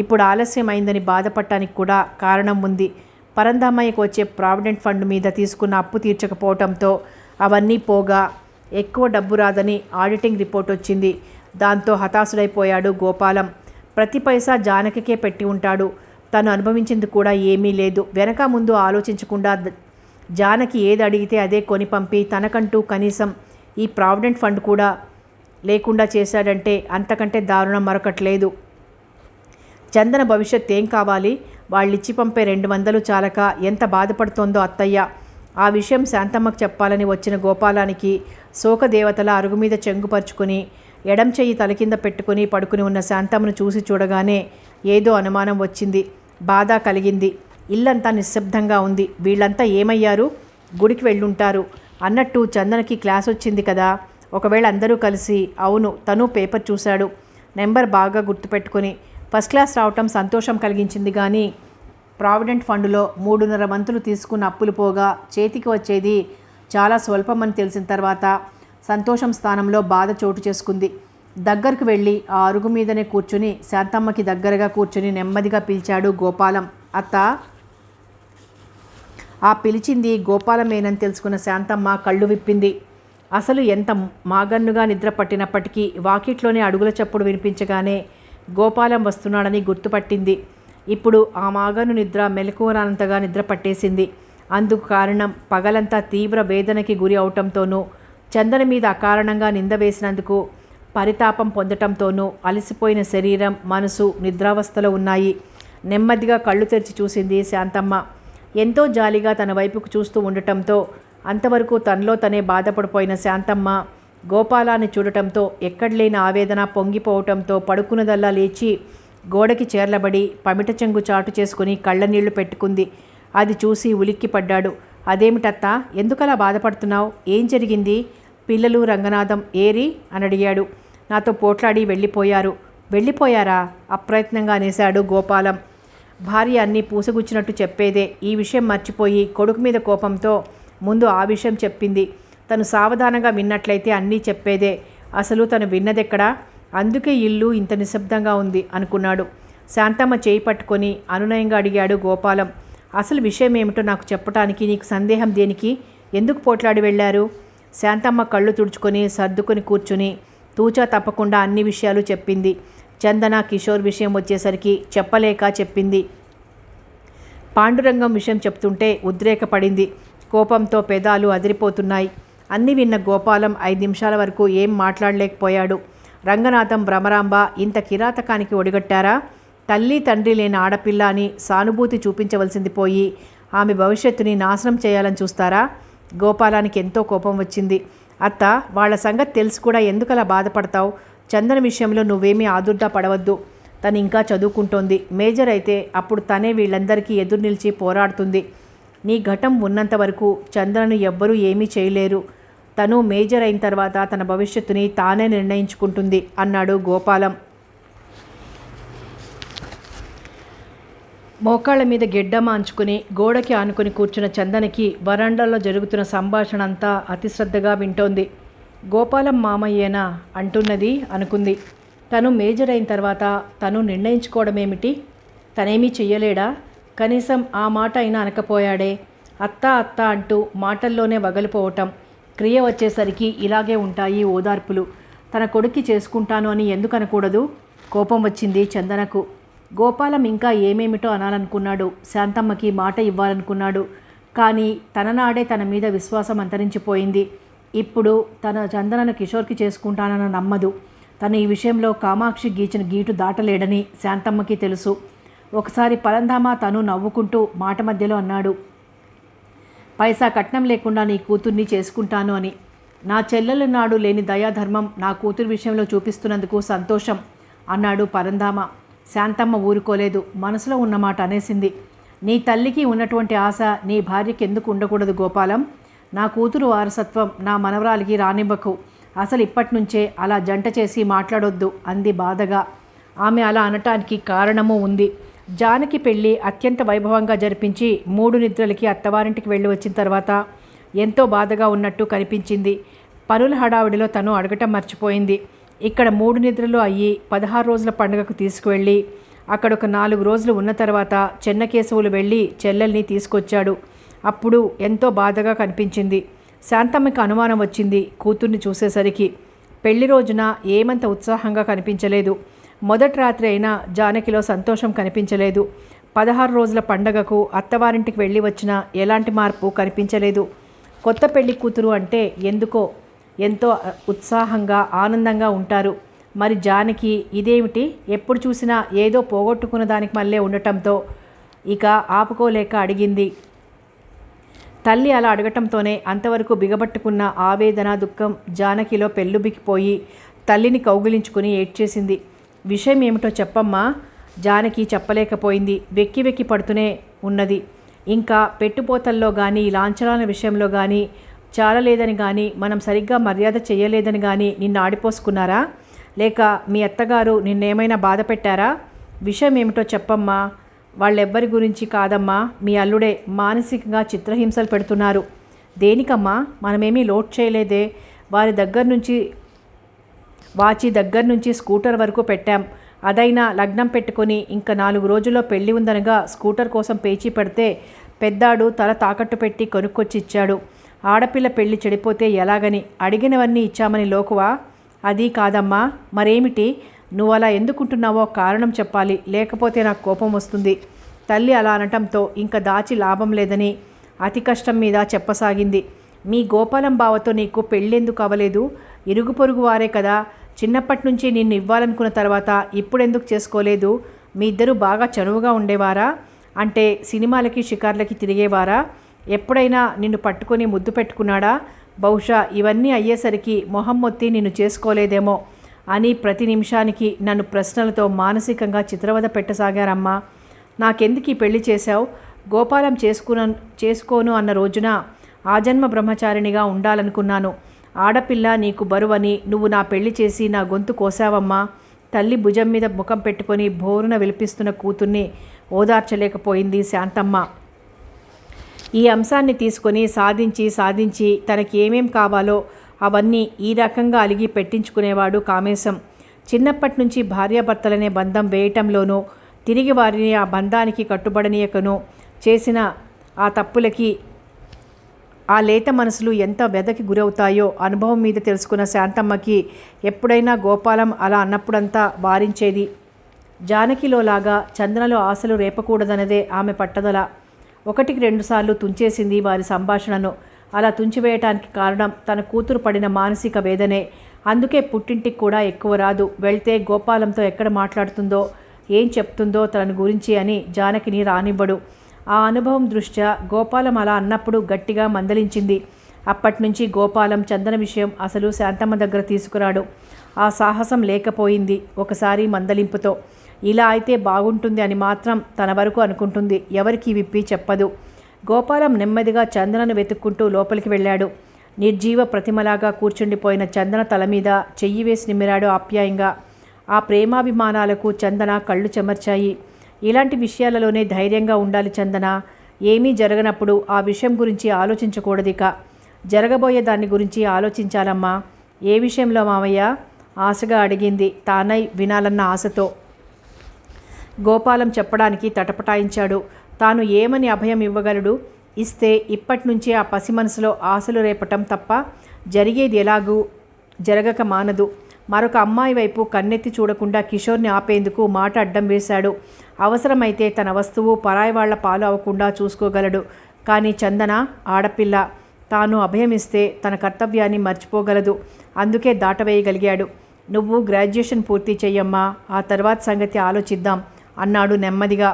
ఇప్పుడు ఆలస్యమైందని బాధపడటానికి కూడా కారణం ఉంది. పరంధామయ్యకు వచ్చే ప్రావిడెంట్ ఫండ్ మీద తీసుకున్న అప్పు తీర్చకపోవడంతో అవన్నీ పోగా ఎక్కువ డబ్బు రాదని ఆడిటింగ్ రిపోర్ట్ వచ్చింది. దాంతో హతాశుడైపోయాడు గోపాలం. ప్రతి పైసా జానకికే పెట్టి ఉంటాడు. తను అనుభవించింది కూడా ఏమీ లేదు. వెనక ముందు ఆలోచించకుండా జానకి ఏది అడిగితే అదే కొని పంపి తనకంటూ కనీసం ఈ ప్రావిడెంట్ ఫండ్ కూడా లేకుండా చేశాడంటే అంతకంటే దారుణం మరొకట్లేదు. చందన భవిష్యత్ ఏం కావాలి? వాళ్ళిచ్చి పంపే 200 చాలక ఎంత బాధపడుతోందో అత్తయ్య. ఆ విషయం శాంతమ్మకు చెప్పాలని వచ్చిన గోపాలానికి శోకదేవతల అరుగు మీద చెంగుపరుచుకుని ఎడం చెయ్యి తల కింద పెట్టుకుని పడుకుని ఉన్న శాంతమ్మను చూసి చూడగానే ఏదో అనుమానం వచ్చింది, బాధ కలిగింది. ఇల్లంతా నిశ్శబ్దంగా ఉంది. వీళ్ళంతా ఏమయ్యారు? గుడికి వెళ్ళుంటారు. అన్నట్టు చందనకి క్లాస్ వచ్చింది కదా. ఒకవేళ అందరూ కలిసి. అవును, తను పేపర్ చూశాడు. నెంబర్ బాగా గుర్తుపెట్టుకుని ఫస్ట్ క్లాస్ రావటం సంతోషం కలిగించింది. కానీ ప్రావిడెంట్ ఫండ్లో 3.5 వంతులు తీసుకున్న అప్పులు పోగా చేతికి వచ్చేది చాలా స్వల్పమని తెలిసిన తర్వాత సంతోషం స్థానంలో బాధ చోటు చేసుకుంది. దగ్గరకు వెళ్ళి ఆ అరుగు మీదనే కూర్చుని శాంతమ్మకి దగ్గరగా కూర్చుని నెమ్మదిగా పిలిచాడు గోపాలం. అత్త. ఆ పిలిచింది గోపాలమేనని తెలుసుకున్న శాంతమ్మ కళ్ళు విప్పింది. అసలు ఎంత మాగన్నుగా నిద్ర పట్టినప్పటికీ వాకిట్లోనే అడుగుల చప్పుడు వినిపించగానే గోపాలం వస్తున్నాడని గుర్తుపట్టింది. ఇప్పుడు ఆ మాగన్ను నిద్ర మెలకువరానంతగా నిద్ర పట్టేసింది. అందుకు కారణం పగలంతా తీవ్ర వేదనకి గురి అవటంతోనూ, చందన మీద అకారణంగా నింద వేసినందుకు పరితాపం పొందటంతోనూ అలసిపోయిన శరీరం, మనసు నిద్రావస్థలో ఉన్నాయి. నెమ్మదిగా కళ్ళు తెరిచి చూసింది శాంతమ్మ. ఎంతో జాలిగా తన వైపుకు చూస్తూ ఉండటంతో అంతవరకు తనలో తనే బాధపడిపోయిన శాంతమ్మ గోపాలాన్ని చూడటంతో ఎక్కడలేని ఆవేదన పొంగిపోవటంతో పడుకున్నదల్లా లేచి గోడకి చేర్లబడి పమిట చెంగు చాటు చేసుకుని కళ్ళనీళ్లు పెట్టుకుంది. అది చూసి ఉలిక్కి పడ్డాడు. అదేమిటత్తా, ఎందుకలా బాధపడుతున్నావు? ఏం జరిగింది? పిల్లలు, రంగనాథం ఏరి అని అడిగాడు. నాతో పోట్లాడి వెళ్ళిపోయారు. వెళ్ళిపోయారా? అప్రయత్నంగా అనేశాడు గోపాలం. భార్య అన్నీ పూసగుచ్చినట్టు చెప్పేదే. ఈ విషయం మర్చిపోయి కొడుకు మీద కోపంతో ముందు ఆ విషయం చెప్పింది. తను సావధానంగా విన్నట్లయితే అన్నీ చెప్పేదే. అసలు తను విన్నదెక్కడా? అందుకే ఇల్లు ఇంత నిశ్శబ్దంగా ఉంది అనుకున్నాడు. శాంతమ్మ చేయి పట్టుకొని అనునయంగా అడిగాడు గోపాలం. అసలు విషయం ఏమిటో నాకు చెప్పటానికి నీకు సందేహం దేనికి? ఎందుకు పోట్లాడి వెళ్ళారు? శాంతమ్మ కళ్ళు తుడుచుకొని సర్దుకొని కూర్చుని తూచా తప్పకుండా అన్ని విషయాలు చెప్పింది. చందన, కిషోర్ విషయం వచ్చేసరికి చెప్పలేక చెప్పింది. పాండురంగం విషయం చెప్తుంటే ఉద్రేకపడింది. కోపంతో పెదాలు అదిరిపోతున్నాయి. అన్నీ విన్న గోపాలం 5 నిమిషాల వరకు ఏం మాట్లాడలేకపోయాడు. రంగనాథం, భ్రమరాంబ ఇంత కిరాతకానికి ఒడిగట్టారా? తల్లి తండ్రి లేని ఆడపిల్ల అని సానుభూతి చూపించవలసింది పోయి ఆమె భవిష్యత్తుని నాశనం చేయాలని చూస్తారా? గోపాలానికి ఎంతో కోపం వచ్చింది. అత్త, వాళ్ళ సంగతి తెలిసి కూడా ఎందుకలా బాధపడతావు? చందన విషయంలో నువ్వేమీ ఆదుర్దా పడవద్దు. తను ఇంకా చదువుకుంటోంది. మేజర్ అయితే అప్పుడు తనే వీళ్ళందరికీ ఎదురు నిలిచి పోరాడుతుంది. నీ ఘటం ఉన్నంత వరకు చందనను ఎవ్వరూ ఏమీ చేయలేరు. తను మేజర్ అయిన తర్వాత తన భవిష్యత్తుని తానే నిర్ణయించుకుంటుంది అన్నాడు గోపాలం. మోకాళ్ళ మీద గెడ్డమ్మ అంచుకుని గోడకి ఆనుకుని కూర్చున్న చందనకి వరండాలో జరుగుతున్న సంభాషణ అంతా అతిశ్రద్ధగా వింటోంది. గోపాలం మామయ్యేనా అంటున్నది అనుకుంది. తను మేజర్ అయిన తర్వాత తను నిర్ణయించుకోవడమేమిటి? తనేమీ చెయ్యలేడా? కనీసం ఆ మాట అయినా అనకపోయాడే. అత్త అత్త అంటూ మాటల్లోనే వగలిపోవటం. క్రియ వచ్చేసరికి ఇలాగే ఉంటాయి ఓదార్పులు. తన కొడుక్కి చేసుకుంటాను అని ఎందుకు అనకూడదు? కోపం వచ్చింది చందనకు. గోపాలం ఇంకా ఏమేమిటో అనాలనుకున్నాడు. శాంతమ్మకి మాట ఇవ్వాలనుకున్నాడు. కానీ తన నాడే తన మీద విశ్వాసం అంతరించిపోయింది. ఇప్పుడు తన చందనను కిషోర్కి చేసుకుంటానన్న నమ్మదు. తను ఈ విషయంలో కామాక్షి గీచిన గీటు దాటలేడని శాంతమ్మకి తెలుసు. ఒకసారి పరంధామ తను నవ్వుకుంటూ మాట మధ్యలో అన్నాడు, పైసా కట్నం లేకుండా నీ కూతుర్ని చేసుకుంటాను అని. నా చెల్లెలు నాడు లేని దయాధర్మం నా కూతురు విషయంలో చూపిస్తున్నందుకు సంతోషం అన్నాడు పరంధామ. శాంతమ్మ ఊరుకోలేదు. మనసులో ఉన్నమాట అనేసింది. నీ తల్లికి ఉన్నటువంటి ఆశ నీ భార్యకి ఎందుకు ఉండకూడదు గోపాలం? నా కూతురు వారసత్వం నా మనవరాలికి రానివ్వకు. అసలు ఇప్పటి నుంచే అలా జంట చేసి మాట్లాడొద్దు అంది బాధగా. ఆమె అలా అనటానికి కారణమూ ఉంది. జానకి పెళ్ళి అత్యంత వైభవంగా జరిపించి 3 నిద్రలకి అత్తవారింటికి వెళ్ళి వచ్చిన తర్వాత ఎంతో బాధగా ఉన్నట్టు కనిపించింది. పనుల హడావిడిలో తను అడగటం మర్చిపోయింది. ఇక్కడ 3 నిద్రలు అయ్యి 16 రోజుల పండుగకు తీసుకువెళ్ళి అక్కడ ఒక 4 రోజులు ఉన్న తర్వాత చెన్నకేశవులు వెళ్ళి చెల్లెల్ని తీసుకొచ్చాడు. అప్పుడు ఎంతో బాధగా కనిపించింది. శాంతమ్మకి అనుమానం వచ్చింది కూతుర్ని చూసేసరికి. పెళ్లి రోజున ఏమంత ఉత్సాహంగా కనిపించలేదు. మొదటి రాత్రి అయినా జానకిలో సంతోషం కనిపించలేదు. 16 రోజుల పండగకు అత్తవారింటికి వెళ్ళి వచ్చిన ఎలాంటి మార్పు కనిపించలేదు. కొత్త పెళ్లి కూతురు అంటే ఎందుకో ఎంతో ఉత్సాహంగా ఆనందంగా ఉంటారు. మరి జానకి ఇదేమిటి? ఎప్పుడు చూసినా ఏదో పోగొట్టుకున్న దానికి మళ్ళీ ఉండటంతో ఇక ఆపుకోలేక అడిగింది. తల్లి అలా అడగటంతోనే అంతవరకు బిగబట్టుకున్న ఆవేదన, దుఃఖం జానకిలో పెళ్ళుబికిపోయి తల్లిని కౌగిలించుకుని ఏడ్చేసింది. విషయం ఏమిటో చెప్పమ్మా. జానకి చెప్పలేకపోయింది. వెక్కి వెక్కి పడుతూనే ఉన్నది. ఇంకా పెట్టుపోతల్లో కానీ లాంఛనాల విషయంలో కానీ చాలలేదని కానీ మనం సరిగ్గా మర్యాద చేయలేదని కానీ నిన్ను ఆడిపోసుకున్నారా? లేక మీ అత్తగారు నిన్నేమైనా బాధ పెట్టారా? విషయం ఏమిటో చెప్పమ్మా. వాళ్ళెవ్వరి గురించి కాదమ్మా, మీ అల్లుడే మానసికంగా చిత్రహింసలు పెడుతున్నారు. దేనికమ్మా? మనమేమీ లోడ్ చేయలేదే. వాచి దగ్గర నుంచి స్కూటర్ వరకు పెట్టాం. అదైనా లగ్నం పెట్టుకొని ఇంకా 4 రోజుల్లో పెళ్లి ఉందనగా స్కూటర్ కోసం పేచీ పెడితే పెద్దాడు తల తాకట్టు పెట్టి కొనుక్కొచ్చి ఇచ్చాడు. ఆడపిల్ల పెళ్లి చెడిపోతే ఎలాగని అడిగినవన్నీ ఇచ్చామని లోకువా? అది కాదమ్మా. మరేమిటి? నువ్వు అలా ఎందుకుంటున్నావో కారణం చెప్పాలి, లేకపోతే నాకు కోపం వస్తుంది. తల్లి అలా అనటంతో ఇంకా దాచి లాభం లేదని అతి కష్టం మీద చెప్పసాగింది. మీ గోపాలం బావతో నీకు పెళ్ళెందుకు అవ్వలేదు? ఇరుగు పొరుగు వారే కదా. చిన్నప్పటి నుంచి నిన్ను ఇవ్వాలనుకున్న తర్వాత ఇప్పుడెందుకు చేసుకోలేదు? మీ ఇద్దరు బాగా చనువుగా ఉండేవారా? అంటే సినిమాలకి షికార్లకి తిరిగేవారా? ఎప్పుడైనా నిన్ను పట్టుకొని ముద్దు పెట్టుకున్నాడా? బహుశా ఇవన్నీ అయ్యేసరికి మొహం మొత్తి నిన్ను చేసుకోలేదేమో అని ప్రతి నిమిషానికి నన్ను ప్రశ్నలతో మానసికంగా చిత్రవద పెట్టసాగారమ్మా. నాకెందుకు ఈ పెళ్లి చేశావు? గోపాలం చేసుకోను అన్న రోజున ఆజన్మ బ్రహ్మచారిణిగా ఉండాలనుకున్నాను. ఆడపిల్ల నీకు బరువని నువ్వు నా పెళ్లి చేసి నా గొంతు కోసావమ్మా. తల్లి భుజం మీద ముఖం పెట్టుకొని బోరున విలిపిస్తున్న కూతుర్ని ఓదార్చలేకపోయింది శాంతమ్మ. ఈ అంశాన్ని తీసుకొని సాధించి తనకి ఏమేం కావాలో అవన్నీ ఈ రకంగా అలిగి పెట్టించుకునేవాడు కామేశం. చిన్నప్పటి నుంచి భార్యాభర్తలనే బంధం వేయటంలోనూ తిరిగి వారిని ఆ బంధానికి కట్టుబడనీయకను చేసిన ఆ తప్పులకి ఆ లేత మనసులు ఎంత వ్యధకి గురవుతాయో అనుభవం మీద తెలుసుకున్న శాంతమ్మకి ఎప్పుడైనా గోపాలం అలా అన్నప్పుడంతా వారించేది. జానకిలోలాగా చందనలో ఆశలు రేపకూడదన్నదే ఆమె పట్టుదల. 1-2 సార్లు తుంచేసింది వారి సంభాషణను. అలా తుంచివేయటానికి కారణం తన కూతురు పడిన మానసిక వేదనే. అందుకే పుట్టింటికి కూడా ఎక్కువ రాదు. వెళ్తే గోపాలంతో ఎక్కడ మాట్లాడుతుందో, ఏం చెప్తుందో తన గురించి అని జానకిని రానివ్వడు. ఆ అనుభవం దృష్ట్యా గోపాలం అలా అన్నప్పుడు గట్టిగా మందలించింది. అప్పటినుంచి గోపాలం చందన విషయం అసలు శాంతమ్మ దగ్గర తీసుకురాడు. ఆ సాహసం లేకపోయింది. ఒకసారి మందలింపుతో ఇలా అయితే బాగుంటుంది అని మాత్రం తన వరకు అనుకుంటుంది. ఎవరికి విప్పి చెప్పదు. గోపాలం నెమ్మదిగా చందనను వెతుక్కుంటూ లోపలికి వెళ్ళాడు. నిర్జీవ ప్రతిమలాగా కూర్చుండిపోయిన చందన తల మీద చెయ్యి వేసి నిమిరాడు ఆప్యాయంగా. ఆ ప్రేమాభిమానాలకు చందన కళ్ళు చెమర్చాయి. ఇలాంటి విషయాలలోనే ధైర్యంగా ఉండాలి చందన. ఏమీ జరగనప్పుడు ఆ విషయం గురించి ఆలోచించకూడదిక. జరగబోయే దాన్ని గురించి ఆలోచించాలమ్మా. ఏ విషయంలో మావయ్య? ఆశగా అడిగింది తానై వినాలన్న ఆశతో. గోపాలం చెప్పడానికి తటపటాయించాడు. తాను ఏమని అభయం ఇవ్వగలడు? ఇస్తే ఇప్పటి నుంచే ఆ పసి మనసులో ఆశలు రేపటం తప్ప జరిగేది ఎలాగూ జరగక మానదు. మరొక అమ్మాయి వైపు కన్నెత్తి చూడకుండా కిషోర్ని ఆపేందుకు మాట అడ్డం వేశాడు. అవసరమైతే తన వస్తువు పరాయి వాళ్ల పాలు అవ్వకుండా చూసుకోగలడు. కానీ చందన ఆడపిల్ల. తాను అభయమిస్తే తన కర్తవ్యాన్ని మర్చిపోగలదు. అందుకే దాటవేయగలిగాడు. నువ్వు గ్రాడ్యుయేషన్ పూర్తి చెయ్యమ్మా, ఆ తర్వాత సంగతి ఆలోచిద్దాం అన్నాడు నెమ్మదిగా.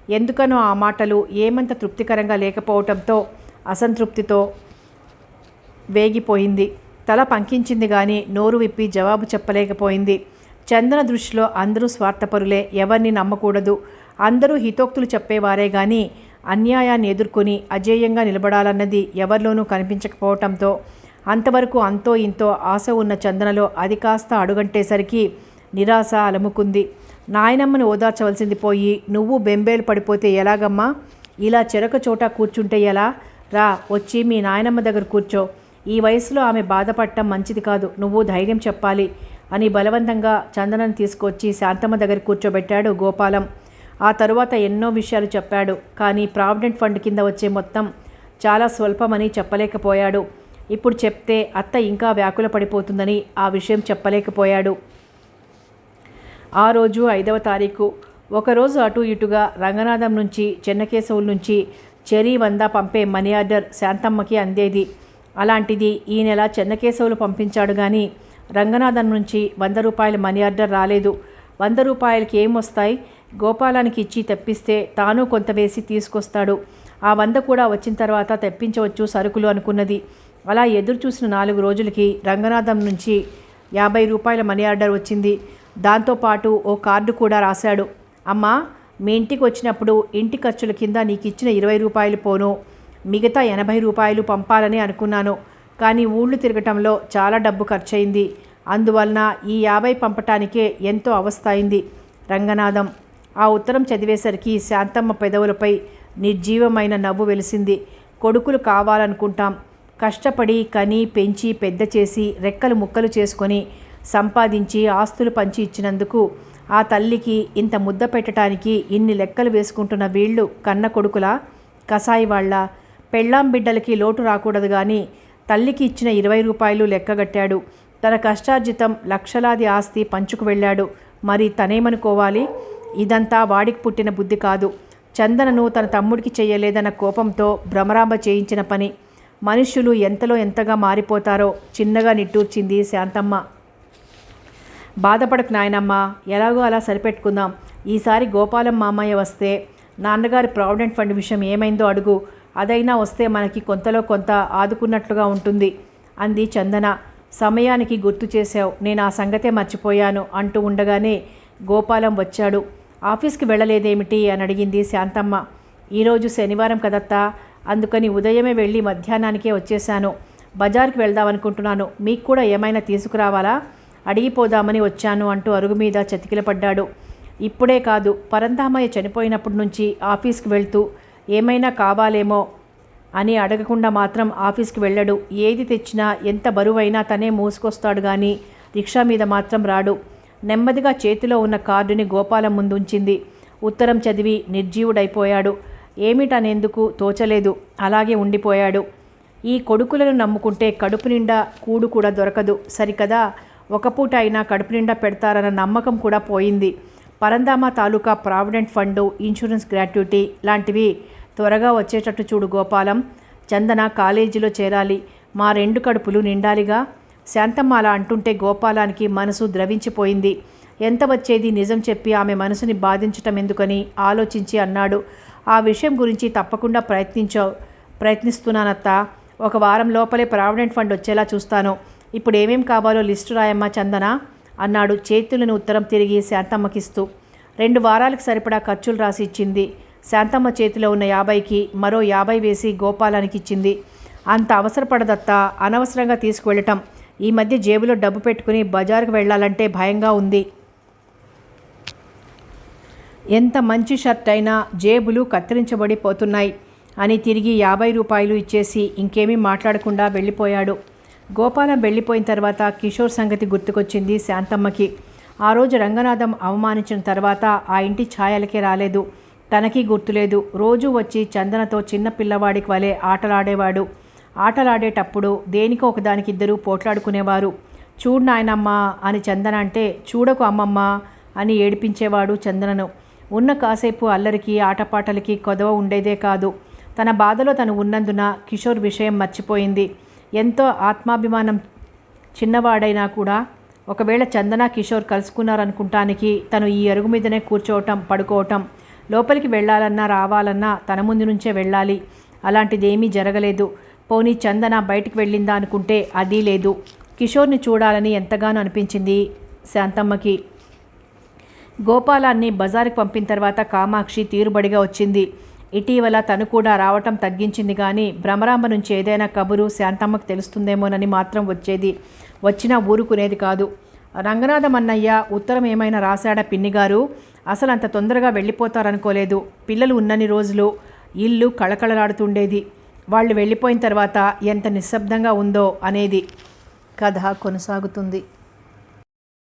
ఎందుకనో ఆ మాటలు ఏమంత తృప్తికరంగా లేకపోవటంతో అసంతృప్తితో వేగిపోయింది. తల పంకించింది కానీ నోరు విప్పి జవాబు చెప్పలేకపోయింది. చందన దృష్టిలో అందరూ స్వార్థపరులే. ఎవరిని నమ్మకూడదు. అందరూ హితోక్తులు చెప్పేవారే కానీ అన్యాయాన్ని ఎదుర్కొని అజేయంగా నిలబడాలన్నది ఎవరిలోనూ కనిపించకపోవటంతో అంతవరకు అంతో ఇంతో ఆశ ఉన్న చందనలో అది కాస్త అడుగంటేసరికి నిరాశ అలముకుంది. నాయనమ్మను ఓదార్చవలసింది పోయి నువ్వు బెంబేలు పడిపోతే ఎలాగమ్మా? ఇలా చెరక చోట కూర్చుంటే ఎలా? రా, వచ్చి మీ నాయనమ్మ దగ్గర కూర్చో. ఈ వయసులో ఆమె బాధపడటం మంచిది కాదు. నువ్వు ధైర్యం చెప్పాలి అని బలవంతంగా చందనను తీసుకొచ్చి శాంతమ్మ దగ్గర కూర్చోబెట్టాడు గోపాలం. ఆ తరువాత ఎన్నో విషయాలు చెప్పాడు. కానీ ప్రావిడెంట్ ఫండ్ కింద వచ్చే మొత్తం చాలా స్వల్పమని చెప్పలేకపోయాడు. ఇప్పుడు చెప్తే అత్త ఇంకా వ్యాకుల పడిపోతుందని ఆ విషయం చెప్పలేకపోయాడు. ఆ రోజు 5వ తారీఖు. ఒకరోజు అటు ఇటుగా రంగనాథం నుంచి చెన్నకేశవుల నుంచి చెరీ 100 పంపే మనీ ఆర్డర్ శాంతమ్మకి అందేది. అలాంటిది ఈ నెల చెన్నకేశవులు పంపించాడు కానీ రంగనాథం నుంచి 100 రూపాయల మనీ ఆర్డర్ రాలేదు. 100 రూపాయలకి ఏమొస్తాయి? గోపాలానికి ఇచ్చి తెప్పిస్తే తాను కొంత వేసి తీసుకొస్తాడు. ఆ 100 కూడా వచ్చిన తర్వాత తెప్పించవచ్చు సరుకులు అనుకున్నది. అలా ఎదురు చూసిన 4 రోజులకి రంగనాథం నుంచి 50 రూపాయల మనీ ఆర్డర్ వచ్చింది. దాంతోపాటు ఓ కార్డు కూడా రాశాడు. అమ్మా, మీ ఇంటికి వచ్చినప్పుడు ఇంటి ఖర్చుల కింద నీకు ఇచ్చిన 20 రూపాయలు పోను, మిగతా 80 రూపాయలు పంపాలని అనుకున్నాను. కానీ ఊళ్ళు తిరగటంలో చాలా డబ్బు ఖర్చయింది. అందువలన ఈ 50 పంపటానికే ఎంతో అవస్థ అయింది. రంగనాథం. ఆ ఉత్తరం చదివేసరికి శాంతమ్మ పెదవులపై నిర్జీవమైన నవ్వు వెలిసింది. కొడుకులు కావాలనుకుంటాం. కష్టపడి కని పెంచి పెద్ద చేసి రెక్కలు ముక్కలు చేసుకొని సంపాదించి ఆస్తులు పంచి ఇచ్చినందుకు ఆ తల్లికి ఇంత ముద్ద పెట్టడానికి ఇన్ని లెక్కలు వేసుకుంటున్న వీళ్ళు కన్న కొడుకులా, కసాయి వాళ్ళ? పెళ్ళాం బిడ్డలకి లోటు రాకూడదు కానీ తల్లికి ఇచ్చిన 20 రూపాయలు లెక్కగట్టాడు. తన కష్టార్జితం లక్షలాది ఆస్తి పంచుకు వెళ్ళాడు. మరి తనేమనుకోవాలి? ఇదంతా వాడికి పుట్టిన బుద్ధి కాదు. చందనను తన తమ్ముడికి చెయ్యలేదన్న కోపంతో భ్రమరాంబ చేయించిన పని. మనుష్యులు ఎంతలో ఎంతగా మారిపోతారో చిన్నగా నిట్టూర్చింది శాంతమ్మ. బాధపడకు నాయనమ్మ, ఎలాగో అలా సరిపెట్టుకుందాం. ఈసారి గోపాలం మామయ్య వస్తే నాన్నగారి ప్రావిడెంట్ ఫండ్ విషయం ఏమైందో అడుగు. అదైనా వస్తే మనకి కొంతలో కొంత ఆదుకున్నట్లుగా ఉంటుంది అంది చందన. సమయానికి గుర్తు చేశావు, నేను ఆ సంగతే మర్చిపోయాను అంటూ ఉండగానే గోపాలం వచ్చాడు. ఆఫీస్కి వెళ్ళలేదేమిటి అని అడిగింది శాంతమ్మ. ఈరోజు శనివారం కదత్తా, అందుకని ఉదయమే వెళ్ళి మధ్యాహ్నానికే వచ్చేశాను. బజార్కి వెళ్దామనుకుంటున్నాను. మీకు కూడా ఏమైనా తీసుకురావాలా? అడిగిపోదామని వచ్చాను అంటూ అరుగు మీద చతికిలపడ్డాడు. ఇప్పుడే కాదు, పరంధామయ్య చనిపోయినప్పటి నుంచి ఆఫీస్కి వెళ్తూ ఏమైనా కావాలేమో అని అడగకుండా మాత్రం ఆఫీస్కి వెళ్ళడు. ఏది తెచ్చినా ఎంత బరువైనా తనే మోసుకొస్తాడు కానీ రిక్షా మీద మాత్రం రాడు. నెమ్మదిగా చేతిలో ఉన్న కార్డుని గోపాలం ముందుంచింది. ఉత్తరం చదివి నిర్జీవుడైపోయాడు. ఏమిటనేందుకు తోచలేదు. అలాగే ఉండిపోయాడు. ఈ కొడుకులను నమ్ముకుంటే కడుపు నిండా కూడు కూడా దొరకదు సరికదా. ఒక పూట అయినా కడుపు నిండా పెడతారన్న నమ్మకం కూడా పోయింది. పరంధామ తాలూకా ప్రావిడెంట్ ఫండు, ఇన్సూరెన్స్ గ్రాట్యుటీ లాంటివి త్వరగా వచ్చేటట్టు చూడు గోపాలం. చందన కాలేజీలో చేరాలి. మా 2 కడుపులు నిండాలిగా. శాంతమ్మ అలా అంటుంటే గోపాలానికి మనసు ద్రవించిపోయింది. ఎంత వచ్చేది నిజం చెప్పి ఆమె మనసుని బాధించటం ఎందుకని ఆలోచించి అన్నాడు. ఆ విషయం గురించి తప్పకుండా ప్రయత్నిస్తున్నానత్తా. 1 వారం లోపలే ప్రావిడెంట్ ఫండ్ వచ్చేలా చూస్తాను. ఇప్పుడు ఏమేం కావాలో లిస్టు రాయమ్మా చందన అన్నాడు చేతులను ఉత్తరం తిరిగి శాంతమ్మకిస్తూ. 2 వారాలకు సరిపడా ఖర్చులు రాసి ఇచ్చింది. శాంతమ్మ చేతిలో ఉన్న 50కి మరో 50 వేసి గోపాలానికి ఇచ్చింది. అంత అవసరపడదత్తా, అనవసరంగా తీసుకువెళ్ళటం. ఈ మధ్య జేబులో డబ్బు పెట్టుకుని బజారుకు వెళ్ళాలంటే భయంగా ఉంది. ఎంత మంచి షర్ట్ అయినా జేబులు కత్తిరించబడి పోతున్నాయి అని తిరిగి 50 రూపాయలు ఇచ్చేసి ఇంకేమీ మాట్లాడకుండా వెళ్ళిపోయాడు. గోపాలం వెళ్ళిపోయిన తర్వాత కిషోర్ సంగతి గుర్తుకొచ్చింది శాంతమ్మకి. ఆ రోజు రంగనాథం అవమానించిన తర్వాత ఆ ఇంటి ఛాయలకే రాలేదు. తనకి గుర్తులేదు. రోజూ వచ్చి చందనతో చిన్న పిల్లవాడికి వలె ఆటలాడేవాడు. ఆటలాడేటప్పుడు దేనికో ఒకదానికి ఇద్దరు పోట్లాడుకునేవారు. చూడు నాయనమ్మ అని చందన అంటే చూడకు అమ్మమ్మ అని ఏడిపించేవాడు చందనను. ఉన్న కాసేపు అల్లరికి ఆటపాటలకి కొదవ ఉండేదే కాదు. తన బాధలో తను ఉన్నందున కిషోర్ విషయం మర్చిపోయింది. ఎంతో ఆత్మాభిమానం చిన్నవాడైనా కూడా ఒకవేళ చందన కిషోర్ కలుసుకున్నారనుకుంటానికి తను ఈ అరుగు మీదనే కూర్చోవటం, పడుకోవటం, లోపలికి వెళ్ళాలన్నా రావాలన్నా తన ముందు నుంచే వెళ్ళాలి. అలాంటిదేమీ జరగలేదు. పోనీ చందన బయటికి వెళ్ళిందా అనుకుంటే అది లేదు. కిషోర్ని చూడాలని ఎంతగానో అనిపించింది శాంతమ్మకి. గోపాలాన్ని బజారుకి పంపిన తర్వాత కామాక్షి తీరుబడిగా వచ్చింది. ఇటీవల తను కూడా రావటం తగ్గించింది కానీ భ్రమరాంబ నుంచి ఏదైనా కబురు శాంతమ్మకు తెలుస్తుందేమోనని మాత్రం వచ్చేది. వచ్చినా ఊరుకునేది కాదు. రంగనాథం అన్నయ్య ఉత్తరం ఏమైనా రాశాడా పిన్నిగారు? అసలు అంత తొందరగా వెళ్ళిపోతారనుకోలేదు. పిల్లలు ఉన్నన్ని రోజులు ఇల్లు కళకళలాడుతుండేది. వాళ్ళు వెళ్ళిపోయిన తర్వాత ఎంత నిశ్శబ్దంగా ఉందో అనేది. కథ కొనసాగుతుంది.